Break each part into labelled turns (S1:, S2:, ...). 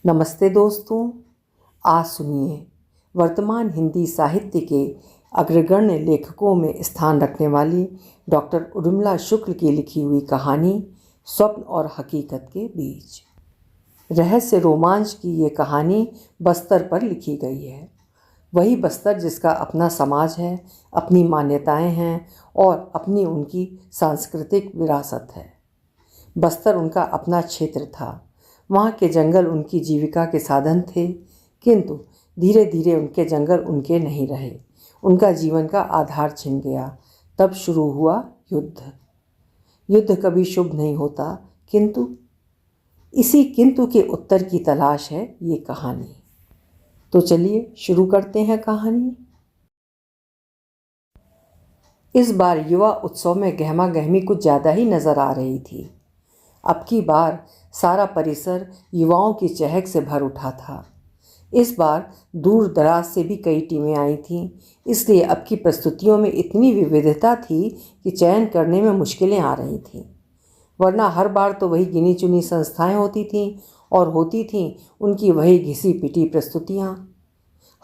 S1: नमस्ते दोस्तों, आज सुनिए वर्तमान हिंदी साहित्य के अग्रगण्य लेखकों में स्थान रखने वाली डॉक्टर उर्मिला शुक्ल की लिखी हुई कहानी स्वप्न और हकीकत के बीच। रहस्य रोमांच की ये कहानी बस्तर पर लिखी गई है। वही बस्तर जिसका अपना समाज है, अपनी मान्यताएं हैं और अपनी उनकी सांस्कृतिक विरासत है। बस्तर उनका अपना क्षेत्र था। वहाँ के जंगल उनकी जीविका के साधन थे, किंतु धीरे धीरे उनके जंगल उनके नहीं रहे। उनका जीवन का आधार छिन गया। तब शुरू हुआ युद्ध। युद्ध कभी शुभ नहीं होता, किंतु इसी किंतु के उत्तर की तलाश है ये कहानी। तो चलिए शुरू करते हैं कहानी। इस बार युवा उत्सव में गहमा गहमी कुछ ज़्यादा ही नज़र आ रही थी। अब की बार सारा परिसर युवाओं की चहक से भर उठा था। इस बार दूर दराज से भी कई टीमें आई थीं, इसलिए अब की प्रस्तुतियों में इतनी विविधता थी कि चयन करने में मुश्किलें आ रही थीं। वरना हर बार तो वही गिनी चुनी संस्थाएं होती थीं और होती थीं उनकी वही घिसी पिटी प्रस्तुतियाँ।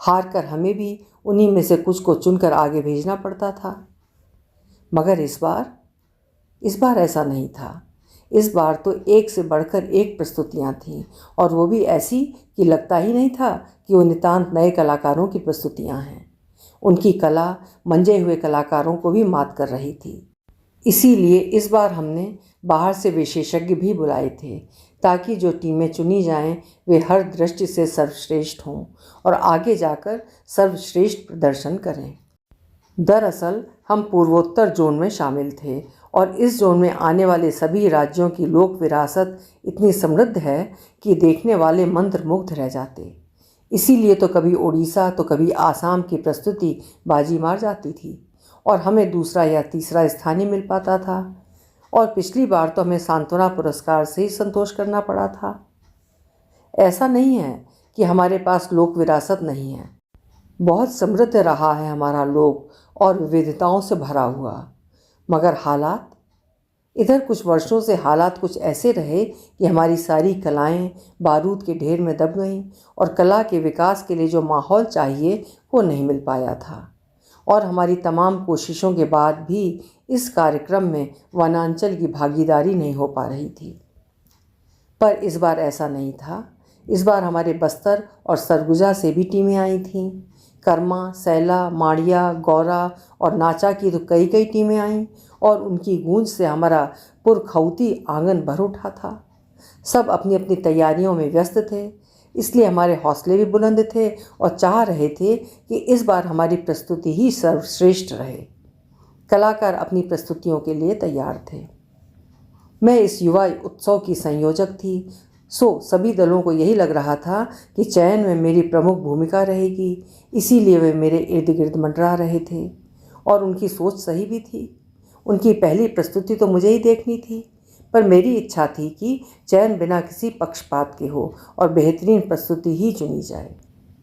S1: हार कर हमें भी उन्हीं में से कुछ को चुनकर आगे भेजना पड़ता था। मगर इस बार ऐसा नहीं था। इस बार तो एक से बढ़कर एक प्रस्तुतियाँ थीं, और वो भी ऐसी कि लगता ही नहीं था कि वो नितांत नए कलाकारों की प्रस्तुतियाँ हैं। उनकी कला मंजे हुए कलाकारों को भी मात कर रही थी। इसीलिए इस बार हमने बाहर से विशेषज्ञ भी बुलाए थे, ताकि जो टीमें चुनी जाएं वे हर दृष्टि से सर्वश्रेष्ठ हों और आगे जाकर सर्वश्रेष्ठ प्रदर्शन करें। दरअसल हम पूर्वोत्तर जोन में शामिल थे, और इस जोन में आने वाले सभी राज्यों की लोक विरासत इतनी समृद्ध है कि देखने वाले मंत्रमुग्ध रह जाते। इसीलिए तो कभी ओडिशा तो कभी आसाम की प्रस्तुति बाजी मार जाती थी और हमें दूसरा या तीसरा स्थान ही मिल पाता था। और पिछली बार तो हमें सांत्वना पुरस्कार से ही संतोष करना पड़ा था। ऐसा नहीं है कि हमारे पास लोक विरासत नहीं है। बहुत समृद्ध रहा है हमारा लोक और विविधताओं से भरा हुआ। मगर हालात, इधर कुछ वर्षों से हालात कुछ ऐसे रहे कि हमारी सारी कलाएं बारूद के ढेर में दब गईं और कला के विकास के लिए जो माहौल चाहिए वो नहीं मिल पाया था। और हमारी तमाम कोशिशों के बाद भी इस कार्यक्रम में वनांचल की भागीदारी नहीं हो पा रही थी। पर इस बार ऐसा नहीं था। इस बार हमारे बस्तर और सरगुजा से भी टीमें आई थीं। कर्मा, सैला, माड़िया, गौरा और नाचा की तो कई कई टीमें आईं, और उनकी गूंज से हमारा पुरखौती आंगन भर उठा था। सब अपनी अपनी तैयारियों में व्यस्त थे, इसलिए हमारे हौसले भी बुलंद थे और चाह रहे थे कि इस बार हमारी प्रस्तुति ही सर्वश्रेष्ठ रहे। कलाकार अपनी प्रस्तुतियों के लिए तैयार थे। मैं इस युवा उत्सव की संयोजक थी, सो सभी दलों को यही लग रहा था कि चयन में मेरी प्रमुख भूमिका रहेगी। इसीलिए वे मेरे इर्द गिर्द मंडरा रहे थे, और उनकी सोच सही भी थी। उनकी पहली प्रस्तुति तो मुझे ही देखनी थी, पर मेरी इच्छा थी कि चयन बिना किसी पक्षपात के हो और बेहतरीन प्रस्तुति ही चुनी जाए।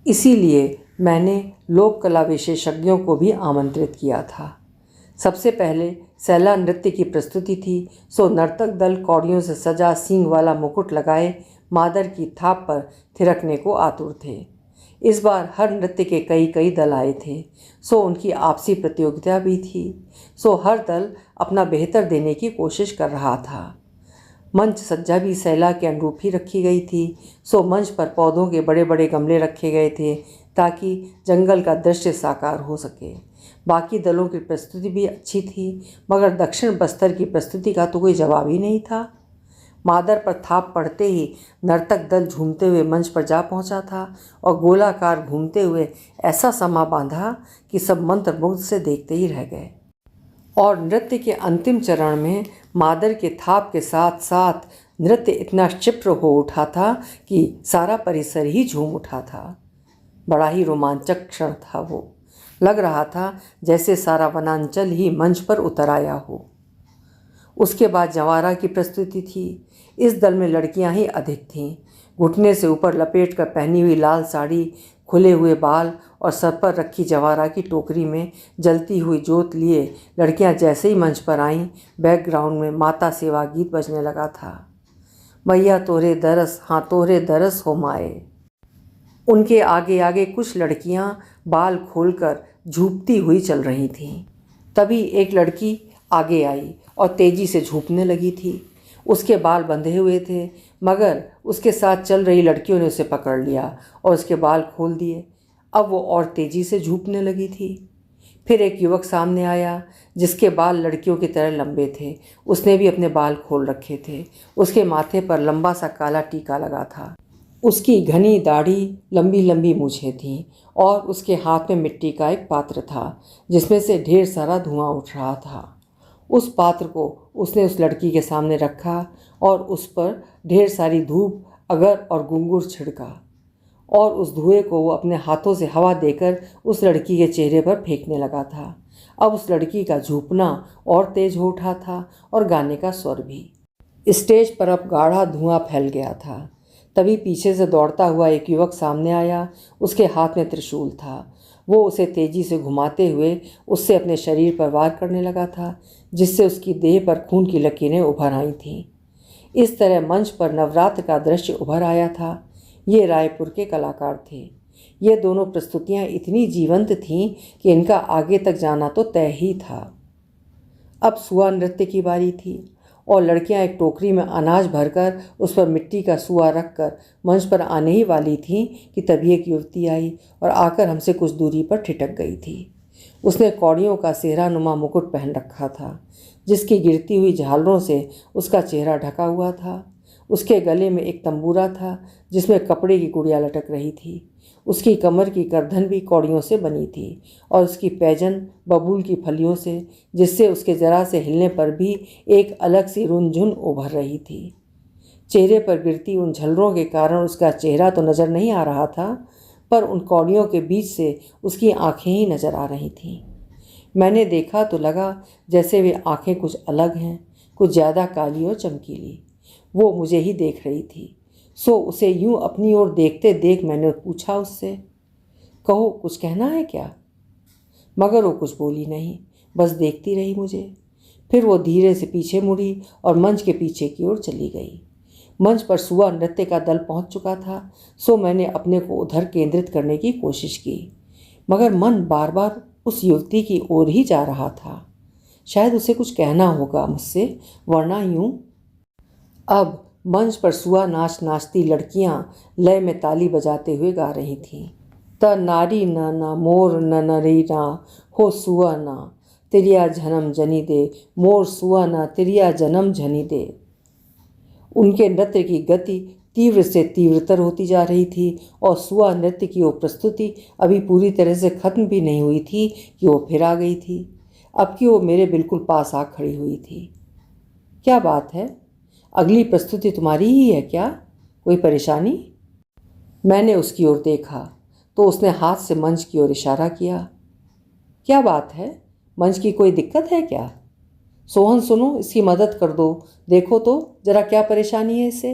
S1: इसीलिए मैंने लोक कला विशेषज्ञों को भी आमंत्रित किया था। सबसे पहले सैला नृत्य की प्रस्तुति थी, सो नर्तक दल कौड़ियों से सजा सींग वाला मुकुट लगाए मादर की थाप पर थिरकने को आतुर थे। इस बार हर नृत्य के कई कई दल आए थे, सो उनकी आपसी प्रतियोगिता भी थी। सो हर दल अपना बेहतर देने की कोशिश कर रहा था। मंच सज्जा भी सैला के अनुरूप ही रखी गई थी, सो मंच पर पौधों के बड़े बड़े गमले रखे गए थे ताकि जंगल का दृश्य साकार हो सके। बाकी दलों की प्रस्तुति भी अच्छी थी, मगर दक्षिण बस्तर की प्रस्तुति का तो कोई जवाब ही नहीं था। मादर पर थाप पड़ते ही नर्तक दल झूमते हुए मंच पर जा पहुंचा था और गोलाकार घूमते हुए ऐसा समा बांधा कि सब मंत्रमुग्ध से देखते ही रह गए। और नृत्य के अंतिम चरण में मादर के थाप के साथ साथ नृत्य इतना क्षिप्र हो उठा था कि सारा परिसर ही झूम उठा था। बड़ा ही रोमांचक क्षण था वो। लग रहा था जैसे सारा वनांचल ही मंच पर उतर आया हो। उसके बाद जवारा की प्रस्तुति थी। इस दल में लड़कियां ही अधिक थीं। घुटने से ऊपर लपेट कर पहनी हुई लाल साड़ी, खुले हुए बाल और सर पर रखी जवारा की टोकरी में जलती हुई जोत लिए लड़कियां जैसे ही मंच पर आईं, बैकग्राउंड में माता सेवा गीत बजने लगा था। मैया तोरे दरस, हाँ तोरे दरस हो माए। उनके आगे आगे कुछ लड़कियां बाल खोलकर झूपती हुई चल रही थीं। तभी एक लड़की आगे आई और तेजी से झूपने लगी थी। उसके बाल बंधे हुए थे, मगर उसके साथ चल रही लड़कियों ने उसे पकड़ लिया और उसके बाल खोल दिए। अब वो और तेजी से झूपने लगी थी। फिर एक युवक सामने आया जिसके बाल लड़कियों की तरह लंबे थे। उसने भी अपने बाल खोल रखे थे। उसके माथे पर लंबा सा काला टीका लगा था। उसकी घनी दाढ़ी, लंबी लंबी मूछें थीं और उसके हाथ में मिट्टी का एक पात्र था जिसमें से ढेर सारा धुआं उठ रहा था। उस पात्र को उसने उस लड़की के सामने रखा और उस पर ढेर सारी धूप, अगर और घुंघरू छिड़का और उस धुएं को वो अपने हाथों से हवा देकर उस लड़की के चेहरे पर फेंकने लगा था। अब उस लड़की का झूपना और तेज हो उठा था और गाने का स्वर भी। स्टेज पर अब गाढ़ा धुआं फैल गया था। तभी पीछे से दौड़ता हुआ एक युवक सामने आया। उसके हाथ में त्रिशूल था। वो उसे तेजी से घुमाते हुए उससे अपने शरीर पर वार करने लगा था, जिससे उसकी देह पर खून की लकीरें उभर आई थीं। इस तरह मंच पर नवरात्र का दृश्य उभर आया था। ये रायपुर के कलाकार थे। ये दोनों प्रस्तुतियां इतनी जीवंत थीं कि इनका आगे तक जाना तो तय ही था। अब सुआ नृत्य की बारी थी और लड़कियां एक टोकरी में अनाज भरकर उस पर मिट्टी का सुआ रखकर मंच पर आने ही वाली थीं कि तभी एक युवती आई और आकर हमसे कुछ दूरी पर ठिठक गई थी। उसने कौड़ियों का सेहरानुमा मुकुट पहन रखा था, जिसकी गिरती हुई झालरों से उसका चेहरा ढका हुआ था। उसके गले में एक तंबूरा था जिसमें कपड़े की गुड़िया लटक रही थी। उसकी कमर की गर्दन भी कौड़ियों से बनी थी और उसकी पैजन बबूल की फलियों से, जिससे उसके जरा से हिलने पर भी एक अलग सी रुनझुन उभर रही थी। चेहरे पर गिरती उन झलरों के कारण उसका चेहरा तो नज़र नहीं आ रहा था, पर उन कौड़ियों के बीच से उसकी आंखें ही नज़र आ रही थीं। मैंने देखा तो लगा जैसे वे आंखें कुछ अलग हैं, कुछ ज़्यादा काली और चमकीली। वो मुझे ही देख रही थी। सो उसे यूं अपनी ओर देखते देख मैंने पूछा उससे, कहो कुछ कहना है क्या? मगर वो कुछ बोली नहीं, बस देखती रही मुझे। फिर वो धीरे से पीछे मुड़ी और मंच के पीछे की ओर चली गई। मंच पर सुआ नृत्य का दल पहुंच चुका था, सो मैंने अपने को उधर केंद्रित करने की कोशिश की, मगर मन बार बार उस युवती की ओर ही जा रहा था। शायद उसे कुछ कहना होगा मुझसे, वरना यूं। अब मंच पर सुआ नाच नाचती लड़कियां लय में ताली बजाते हुए गा रही थीं। त नारी न ना मोर न नरी ना हो सुआ ना तिरिया जन्म जनी दे, मोर सुआ ना तिरिया जन्म जनी दे। उनके नृत्य की गति तीव्र से तीव्रतर होती जा रही थी और सुआ नृत्य की वो प्रस्तुति अभी पूरी तरह से खत्म भी नहीं हुई थी कि वो फिर आ गई थी। अब कि वो मेरे बिल्कुल पास आ खड़ी हुई थी। क्या बात है? अगली प्रस्तुति तुम्हारी ही है क्या? कोई परेशानी? मैंने उसकी ओर देखा तो उसने हाथ से मंच की ओर इशारा किया। क्या बात है? मंच की कोई दिक्कत है क्या? सोहन सुनो, इसकी मदद कर दो, देखो तो जरा क्या परेशानी है इसे।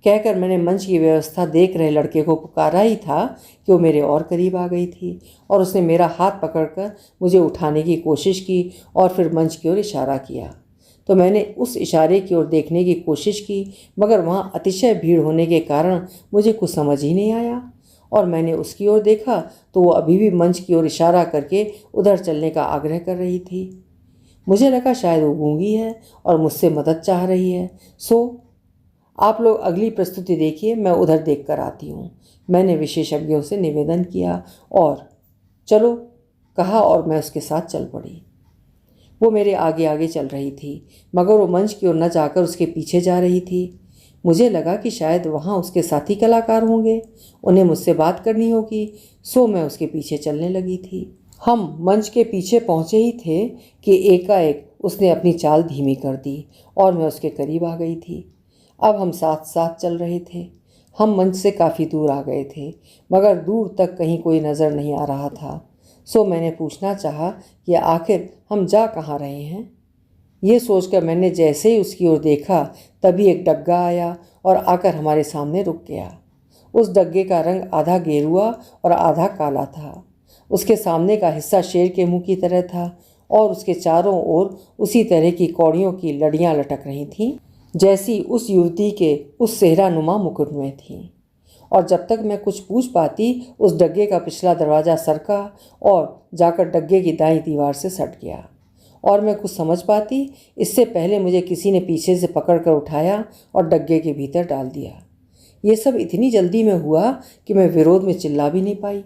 S1: कहकर मैंने मंच की व्यवस्था देख रहे लड़के को पुकारा ही था कि वो मेरे और करीब आ गई थी और उसने मेरा हाथ पकड़कर मुझे उठाने की कोशिश की और फिर मंच की ओर इशारा किया। तो मैंने उस इशारे की ओर देखने की कोशिश की, मगर वहाँ अतिशय भीड़ होने के कारण मुझे कुछ समझ ही नहीं आया और मैंने उसकी ओर देखा तो वो अभी भी मंच की ओर इशारा करके उधर चलने का आग्रह कर रही थी। मुझे लगा शायद वो गूंगी है और मुझसे मदद चाह रही है। सो आप लोग अगली प्रस्तुति देखिए, मैं उधर देख कर आती हूँ, मैंने विशेषज्ञों से निवेदन किया और चलो कहा और मैं उसके साथ चल पड़ी। वो मेरे आगे आगे चल रही थी, मगर वो मंच की ओर न जाकर उसके पीछे जा रही थी। मुझे लगा कि शायद वहाँ उसके साथी कलाकार होंगे, उन्हें मुझसे बात करनी होगी, सो मैं उसके पीछे चलने लगी थी। हम मंच के पीछे पहुँचे ही थे कि एकाएक उसने अपनी चाल धीमी कर दी और मैं उसके करीब आ गई थी। अब हम साथ साथ चल रहे थे। हम मंच से काफ़ी दूर आ गए थे, मगर दूर तक कहीं कोई नज़र नहीं आ रहा था। सो मैंने पूछना चाहा कि आखिर हम जा कहाँ रहे हैं। ये सोचकर मैंने जैसे ही उसकी ओर देखा तभी एक डग्गा आया और आकर हमारे सामने रुक गया। उस डग्गे का रंग आधा गेरुआ और आधा काला था। उसके सामने का हिस्सा शेर के मुंह की तरह था और उसके चारों ओर उसी तरह की कौड़ियों की लड़ियाँ लटक रही थीं जैसी उस युवती के उस सेहरानुमा मुकुट में थी। और जब तक मैं कुछ पूछ पाती, उस डग्गे का पिछला दरवाज़ा सरका और जाकर डग्गे की दाईं दीवार से सट गया। और मैं कुछ समझ पाती, इससे पहले मुझे किसी ने पीछे से पकड़ कर उठाया और डग्गे के भीतर डाल दिया। ये सब इतनी जल्दी में हुआ कि मैं विरोध में चिल्ला भी नहीं पाई।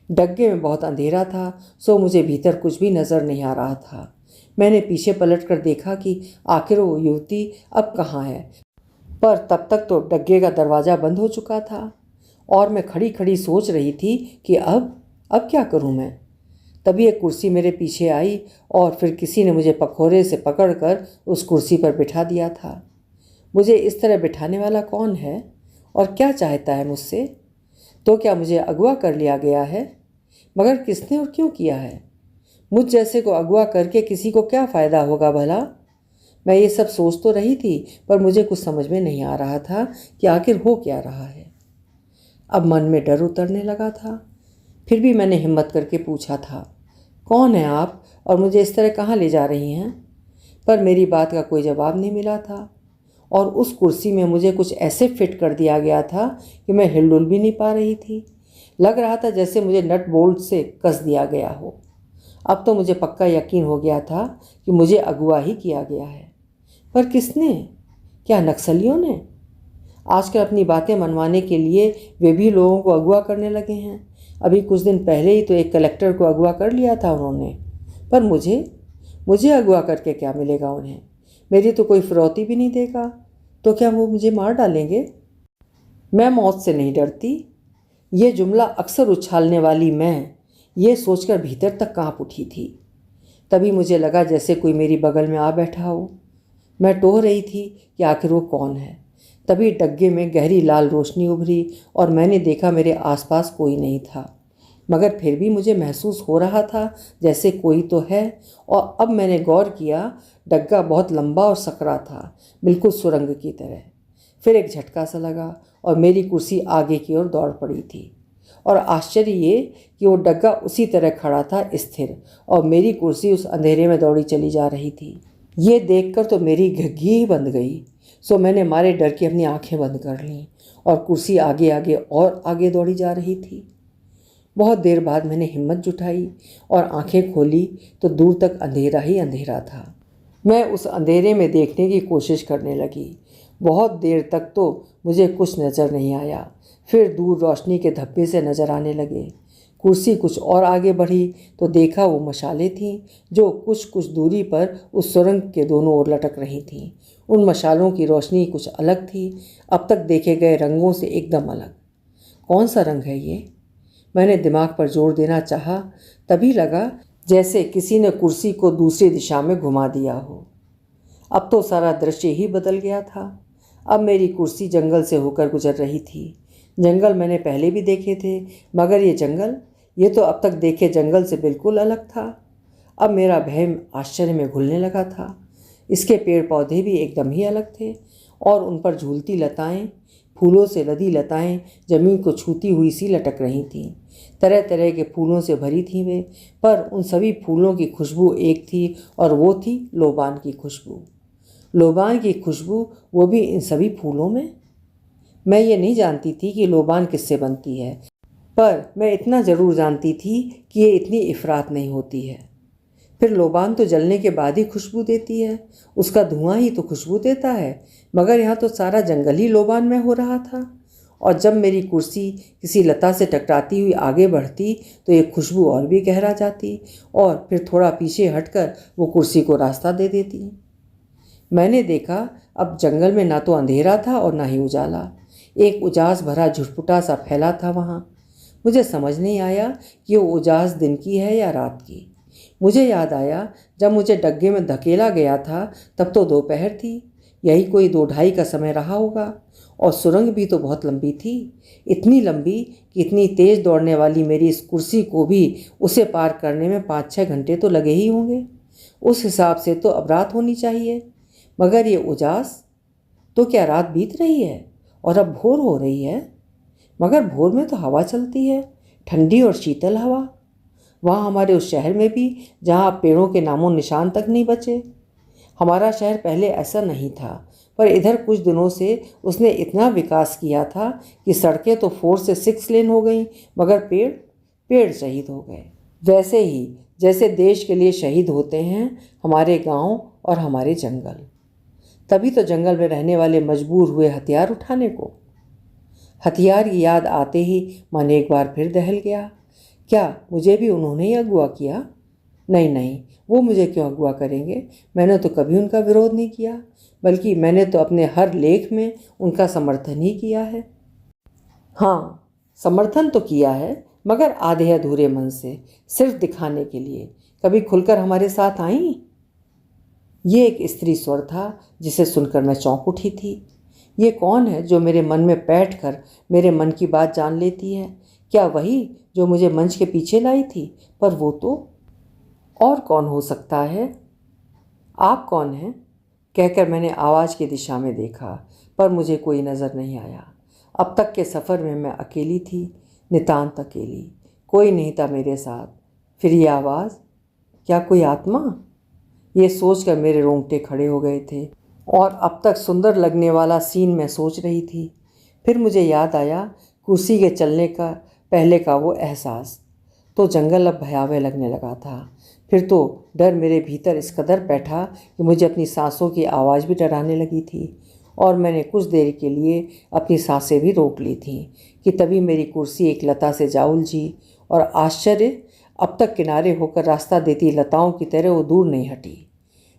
S1: डग्गे में बहुत अंधेरा था, सो मुझे भीतर कुछ भी नज़र नहीं आ रहा था। मैंने पीछे पलट कर देखा कि आखिर वो युवती अब कहाँ है, पर तब तक तो डग्गे का दरवाज़ा बंद हो चुका था और मैं खड़ी खड़ी सोच रही थी कि अब क्या करूं मैं। तभी एक कुर्सी मेरे पीछे आई और फिर किसी ने मुझे पखोरे से पकड़कर उस कुर्सी पर बिठा दिया था। मुझे इस तरह बिठाने वाला कौन है और क्या चाहता है मुझसे? तो क्या मुझे अगवा कर लिया गया है? मगर किसने और क्यों किया है? मुझ जैसे को अगवा करके किसी को क्या फ़ायदा होगा भला? मैं ये सब सोच तो रही थी, पर मुझे कुछ समझ में नहीं आ रहा था कि आखिर हो क्या रहा है। अब मन में डर उतरने लगा था। फिर भी मैंने हिम्मत करके पूछा था, कौन है आप और मुझे इस तरह कहाँ ले जा रही हैं? पर मेरी बात का कोई जवाब नहीं मिला था और उस कुर्सी में मुझे कुछ ऐसे फिट कर दिया गया था कि मैं हिलडुल भी नहीं पा रही थी। लग रहा था जैसे मुझे नट बोल्ट से कस दिया गया हो। अब तो मुझे पक्का यकीन हो गया था कि मुझे अगवा ही किया गया है। पर किसने? क्या नक्सलियों ने? आजकल अपनी बातें मनवाने के लिए वे भी लोगों को अगवा करने लगे हैं। अभी कुछ दिन पहले ही तो एक कलेक्टर को अगवा कर लिया था उन्होंने। पर मुझे अगवा करके क्या मिलेगा उन्हें? मेरी तो कोई फिरौती भी नहीं देगा। तो क्या वो मुझे मार डालेंगे? मैं मौत से नहीं डरती। ये जुमला अक्सर उछालने वाली मैं ये सोचकर भीतर तक कांप उठी थी। तभी मुझे लगा जैसे कोई मेरी बगल में आ बैठा हो। मैं टोह रही थी कि आखिर वो कौन है। तभी डग्गे में गहरी लाल रोशनी उभरी और मैंने देखा मेरे आसपास कोई नहीं था, मगर फिर भी मुझे महसूस हो रहा था जैसे कोई तो है। और अब मैंने गौर किया, डग्गा बहुत लंबा और सकरा था, बिल्कुल सुरंग की तरह। फिर एक झटका सा लगा और मेरी कुर्सी आगे की ओर दौड़ पड़ी थी। और आश्चर्य ये कि वो डग्गा उसी तरह खड़ा था, स्थिर, और मेरी कुर्सी उस अंधेरे में दौड़ी चली जा रही थी। ये देखकर तो मेरी घघी ही बंद गई। सो मैंने मारे डर की अपनी आंखें बंद कर लीं और कुर्सी आगे आगे और आगे दौड़ी जा रही थी। बहुत देर बाद मैंने हिम्मत जुटाई और आंखें खोली तो दूर तक अंधेरा ही अंधेरा था। मैं उस अंधेरे में देखने की कोशिश करने लगी। बहुत देर तक तो मुझे कुछ नज़र नहीं आया। फिर दूर रोशनी के धब्बे से नज़र आने लगे। कुर्सी कुछ और आगे बढ़ी तो देखा वो मशालें थीं जो कुछ कुछ दूरी पर उस सुरंग के दोनों ओर लटक रही थीं। उन मशालों की रोशनी कुछ अलग थी, अब तक देखे गए रंगों से एकदम अलग। कौन सा रंग है ये? मैंने दिमाग पर जोर देना चाहा, तभी लगा जैसे किसी ने कुर्सी को दूसरी दिशा में घुमा दिया हो। अब तो सारा दृश्य ही बदल गया था। अब मेरी कुर्सी जंगल से होकर गुजर रही थी। जंगल मैंने पहले भी देखे थे, मगर ये तो अब तक देखे जंगल से बिल्कुल अलग था। अब मेरा भय आश्चर्य में घुलने लगा था। इसके पेड़ पौधे भी एकदम ही अलग थे और उन पर झूलती लताएं, फूलों से लदी लताएं ज़मीन को छूती हुई सी लटक रही थीं। तरह तरह के फूलों से भरी थीं वे, पर उन सभी फूलों की खुशबू एक थी और वो थी लोबान की खुशबू। लोबान की खुशबू, वो भी इन सभी फूलों में। मैं ये नहीं जानती थी कि लोबान किससे बनती है, पर मैं इतना ज़रूर जानती थी कि ये इतनी इफ़रात नहीं होती है। फिर लोबान तो जलने के बाद ही खुशबू देती है, उसका धुआं ही तो खुशबू देता है, मगर यहाँ तो सारा जंगल ही लोबान में हो रहा था। और जब मेरी कुर्सी किसी लता से टकराती हुई आगे बढ़ती तो ये खुशबू और भी गहरा जाती और फिर थोड़ा पीछे हटकर वो कुर्सी को रास्ता दे देती। मैंने देखा अब जंगल में ना तो अंधेरा था और ना ही उजाला। एक उजास भरा झुटपुटा सा फैला था वहाँ। मुझे समझ नहीं आया कि वो उजास दिन की है या रात की। मुझे याद आया जब मुझे डग्गे में धकेला गया था तब तो दोपहर थी, यही कोई 2-2:30 का समय रहा होगा। और सुरंग भी तो बहुत लंबी थी, इतनी लंबी कि इतनी तेज़ दौड़ने वाली मेरी इस कुर्सी को भी उसे पार करने में 5-6 घंटे तो लगे ही होंगे। उस हिसाब से तो अब रात होनी चाहिए, मगर ये उजास, तो क्या रात बीत रही है और अब भोर हो रही है? मगर भोर में तो हवा चलती है, ठंडी और शीतल हवा। वहाँ हमारे उस शहर में भी, जहाँ पेड़ों के नामों निशान तक नहीं बचे। हमारा शहर पहले ऐसा नहीं था, पर इधर कुछ दिनों से उसने इतना विकास किया था कि सड़कें तो 4 से 6 लेन हो गईं, मगर पेड़ पेड़ शहीद हो गए। वैसे ही जैसे देश के लिए शहीद होते हैं हमारे गांव और हमारे जंगल। तभी तो जंगल में रहने वाले मजबूर हुए हथियार उठाने को। हथियार की याद आते ही मन एक बार फिर दहल गया। क्या मुझे भी उन्होंने ही अगवा किया? नहीं नहीं, वो मुझे क्यों अगवा करेंगे? मैंने तो कभी उनका विरोध नहीं किया, बल्कि मैंने तो अपने हर लेख में उनका समर्थन ही किया है। हाँ, समर्थन तो किया है, मगर आधे अधूरे मन से, सिर्फ दिखाने के लिए। कभी खुलकर हमारे साथ आई? ये एक स्त्री स्वर था जिसे सुनकर मैं चौंक उठी थी। ये कौन है जो मेरे मन में बैठकर मेरे मन की बात जान लेती है? क्या वही जो मुझे मंच के पीछे लाई थी? पर वो तो और कौन हो सकता है? आप कौन हैं? कहकर मैंने आवाज़ की दिशा में देखा, पर मुझे कोई नज़र नहीं आया। अब तक के सफ़र में मैं अकेली थी, नितांत अकेली। कोई नहीं था मेरे साथ। फिर ये आवाज़, क्या कोई आत्मा? ये सोचकर मेरे रोंगटे खड़े हो गए थे और अब तक सुंदर लगने वाला सीन मैं सोच रही थी। फिर मुझे याद आया कुर्सी के चलने का पहले का वो एहसास। तो जंगल अब भयावह लगने लगा था। फिर तो डर मेरे भीतर इस कदर बैठा कि मुझे अपनी सांसों की आवाज़ भी डराने लगी थी, और मैंने कुछ देर के लिए अपनी सांसें भी रोक ली थी कि तभी मेरी कुर्सी एक लता से जा उलझी, और आश्चर्य, अब तक किनारे होकर रास्ता देती लताओं की तरह वो दूर नहीं हटी,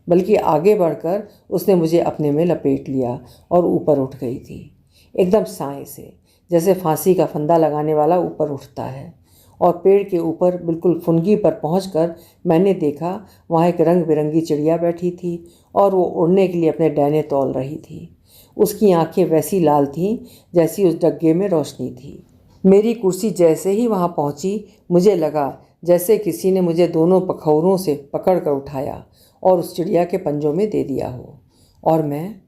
S1: बल्कि आगे बढ़कर उसने मुझे अपने में लपेट लिया और ऊपर उठ गई थी, एकदम साए से, जैसे फांसी का फंदा लगाने वाला ऊपर उठता है। और पेड़ के ऊपर बिल्कुल फुनगी पर पहुंचकर मैंने देखा वहाँ एक रंग बिरंगी चिड़िया बैठी थी और वो उड़ने के लिए अपने डैने तौल रही थी। उसकी आंखें वैसी लाल थीं जैसी उस डग्गे में रोशनी थी। मेरी कुर्सी जैसे ही वहाँ पहुँची, मुझे लगा जैसे किसी ने मुझे दोनों पखौरों से पकड़ कर उठाया और उस चिड़िया के पंजों में दे दिया हो। और मैं,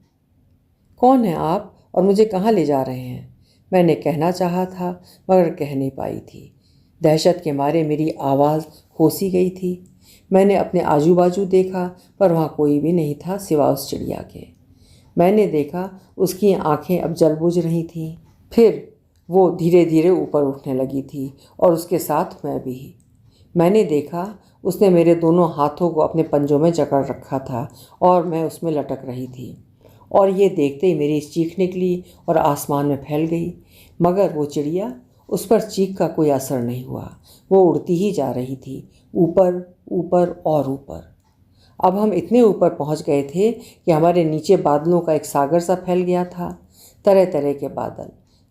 S1: कौन है आप और मुझे कहाँ ले जा रहे हैं? मैंने कहना चाहा था, मगर कह नहीं पाई थी। दहशत के मारे मेरी आवाज़ होसी गई थी। मैंने अपने आजू बाजू देखा, पर वहाँ कोई भी नहीं था सिवा उस चिड़िया के। मैंने देखा उसकी आंखें अब जल बुझ रही थीं। फिर वो धीरे धीरे ऊपर उठने लगी थी और उसके साथ मैं भी। मैंने देखा उसने मेरे दोनों हाथों को अपने पंजों में जकड़ रखा था और मैं उसमें लटक रही थी। और ये देखते ही मेरी चीख निकली और आसमान में फैल गई, मगर वो चिड़िया, उस पर चीख का कोई असर नहीं हुआ। वो उड़ती ही जा रही थी, ऊपर ऊपर और ऊपर। अब हम इतने ऊपर पहुंच गए थे कि हमारे नीचे बादलों का एक सागर सा फैल गया था। तरह तरह के बादल,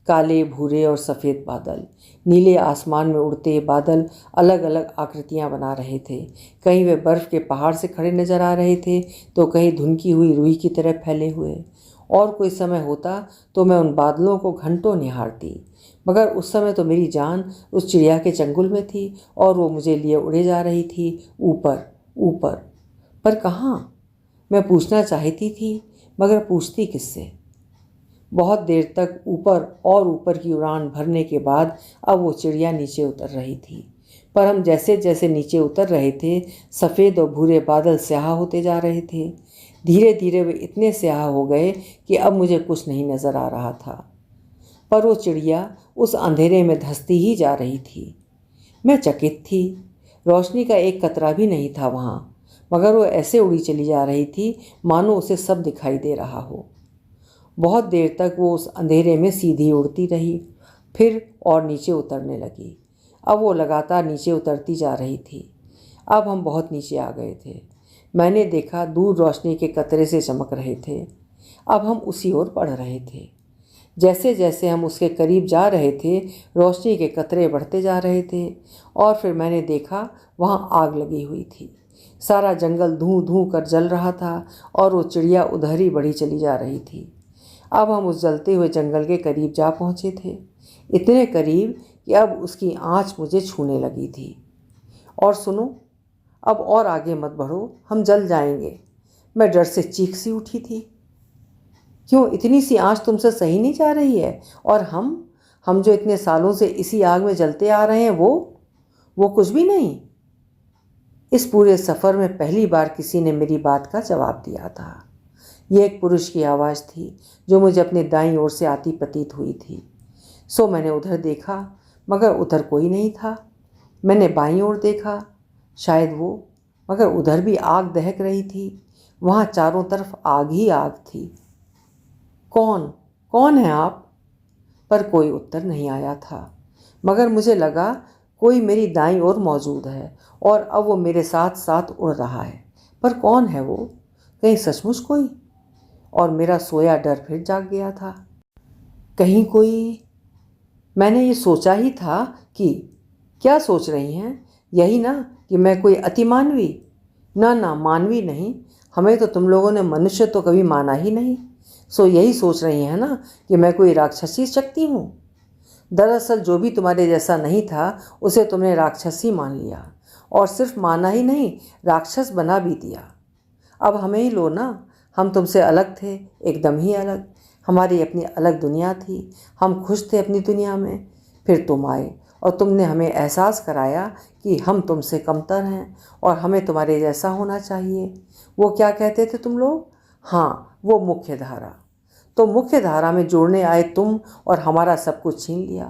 S1: काले, भूरे और सफ़ेद बादल। नीले आसमान में उड़ते बादल अलग अलग आकृतियां बना रहे थे। कहीं वे बर्फ़ के पहाड़ से खड़े नज़र आ रहे थे, तो कहीं धुनकी हुई रुई की तरह फैले हुए। और कोई समय होता तो मैं उन बादलों को घंटों निहारती, मगर उस समय तो मेरी जान उस चिड़िया के चंगुल में थी और वो मुझे लिए उड़े जा रही थी, ऊपर ऊपर। पर कहाँ? मैं पूछना चाहती थी, मगर पूछती किससे? बहुत देर तक ऊपर और ऊपर की उड़ान भरने के बाद अब वो चिड़िया नीचे उतर रही थी। पर हम जैसे जैसे नीचे उतर रहे थे, सफ़ेद और भूरे बादल स्याह होते जा रहे थे। धीरे धीरे वे इतने स्याह हो गए कि अब मुझे कुछ नहीं नज़र आ रहा था। पर वो चिड़िया उस अंधेरे में धंसती ही जा रही थी। मैं चकित थी। रोशनी का एक कतरा भी नहीं था वहाँ, मगर वो ऐसे उड़ी चली जा रही थी मानो उसे सब दिखाई दे रहा हो। बहुत देर तक वो उस अंधेरे में सीधी उड़ती रही, फिर और नीचे उतरने लगी। अब वो लगातार नीचे उतरती जा रही थी। अब हम बहुत नीचे आ गए थे। मैंने देखा दूर रोशनी के कतरे से चमक रहे थे। अब हम उसी ओर बढ़ रहे थे। जैसे जैसे हम उसके करीब जा रहे थे, रोशनी के कतरे बढ़ते जा रहे थे। और फिर मैंने देखा वहाँ आग लगी हुई थी। सारा जंगल धूं धूं कर जल रहा था और वो चिड़िया उधर ही बढ़ी चली जा रही थी। अब हम उस जलते हुए जंगल के करीब जा पहुँचे थे, इतने करीब कि अब उसकी आँच मुझे छूने लगी थी। और सुनो, अब और आगे मत बढ़ो, हम जल जाएंगे। मैं डर से चीख सी उठी थी। क्यों, इतनी सी आँच तुमसे सही नहीं जा रही है? और हम जो इतने सालों से इसी आग में जलते आ रहे हैं, वो कुछ भी नहीं? इस पूरे सफ़र में पहली बार किसी ने मेरी बात का जवाब दिया था। ये एक पुरुष की आवाज़ थी जो मुझे अपने दाईं ओर से आती प्रतीत हुई थी। सो मैंने उधर देखा, मगर उधर कोई नहीं था। मैंने बाईं ओर देखा, शायद वो, मगर उधर भी आग दहक रही थी। वहाँ चारों तरफ आग ही आग थी। कौन कौन है आप? पर कोई उत्तर नहीं आया था, मगर मुझे लगा कोई मेरी दाईं ओर मौजूद है और अब वो मेरे साथ साथ उड़ रहा है। पर कौन है वो? कहीं सचमुच कोई? और मेरा सोया डर फिर जाग गया था। कहीं कोई, मैंने ये सोचा ही था कि क्या सोच रही हैं? यही ना कि मैं कोई अतिमानवी? ना ना, मानवी नहीं। हमें तो तुम लोगों ने मनुष्य तो कभी माना ही नहीं। सो यही सोच रही हैं ना कि मैं कोई राक्षसी शक्ति हूँ। दरअसल जो भी तुम्हारे जैसा नहीं था उसे तुमने राक्षसी मान लिया, और सिर्फ माना ही नहीं, राक्षस बना भी दिया। अब हमें ही लो ना, हम तुमसे अलग थे, एकदम ही अलग। हमारी अपनी अलग दुनिया थी, हम खुश थे अपनी दुनिया में। फिर तुम आए और तुमने हमें एहसास कराया कि हम तुमसे कमतर हैं और हमें तुम्हारे जैसा होना चाहिए। वो क्या कहते थे तुम लोग? हाँ, वो मुख्य धारा। तो मुख्य धारा में जोड़ने आए तुम और हमारा सब कुछ छीन लिया।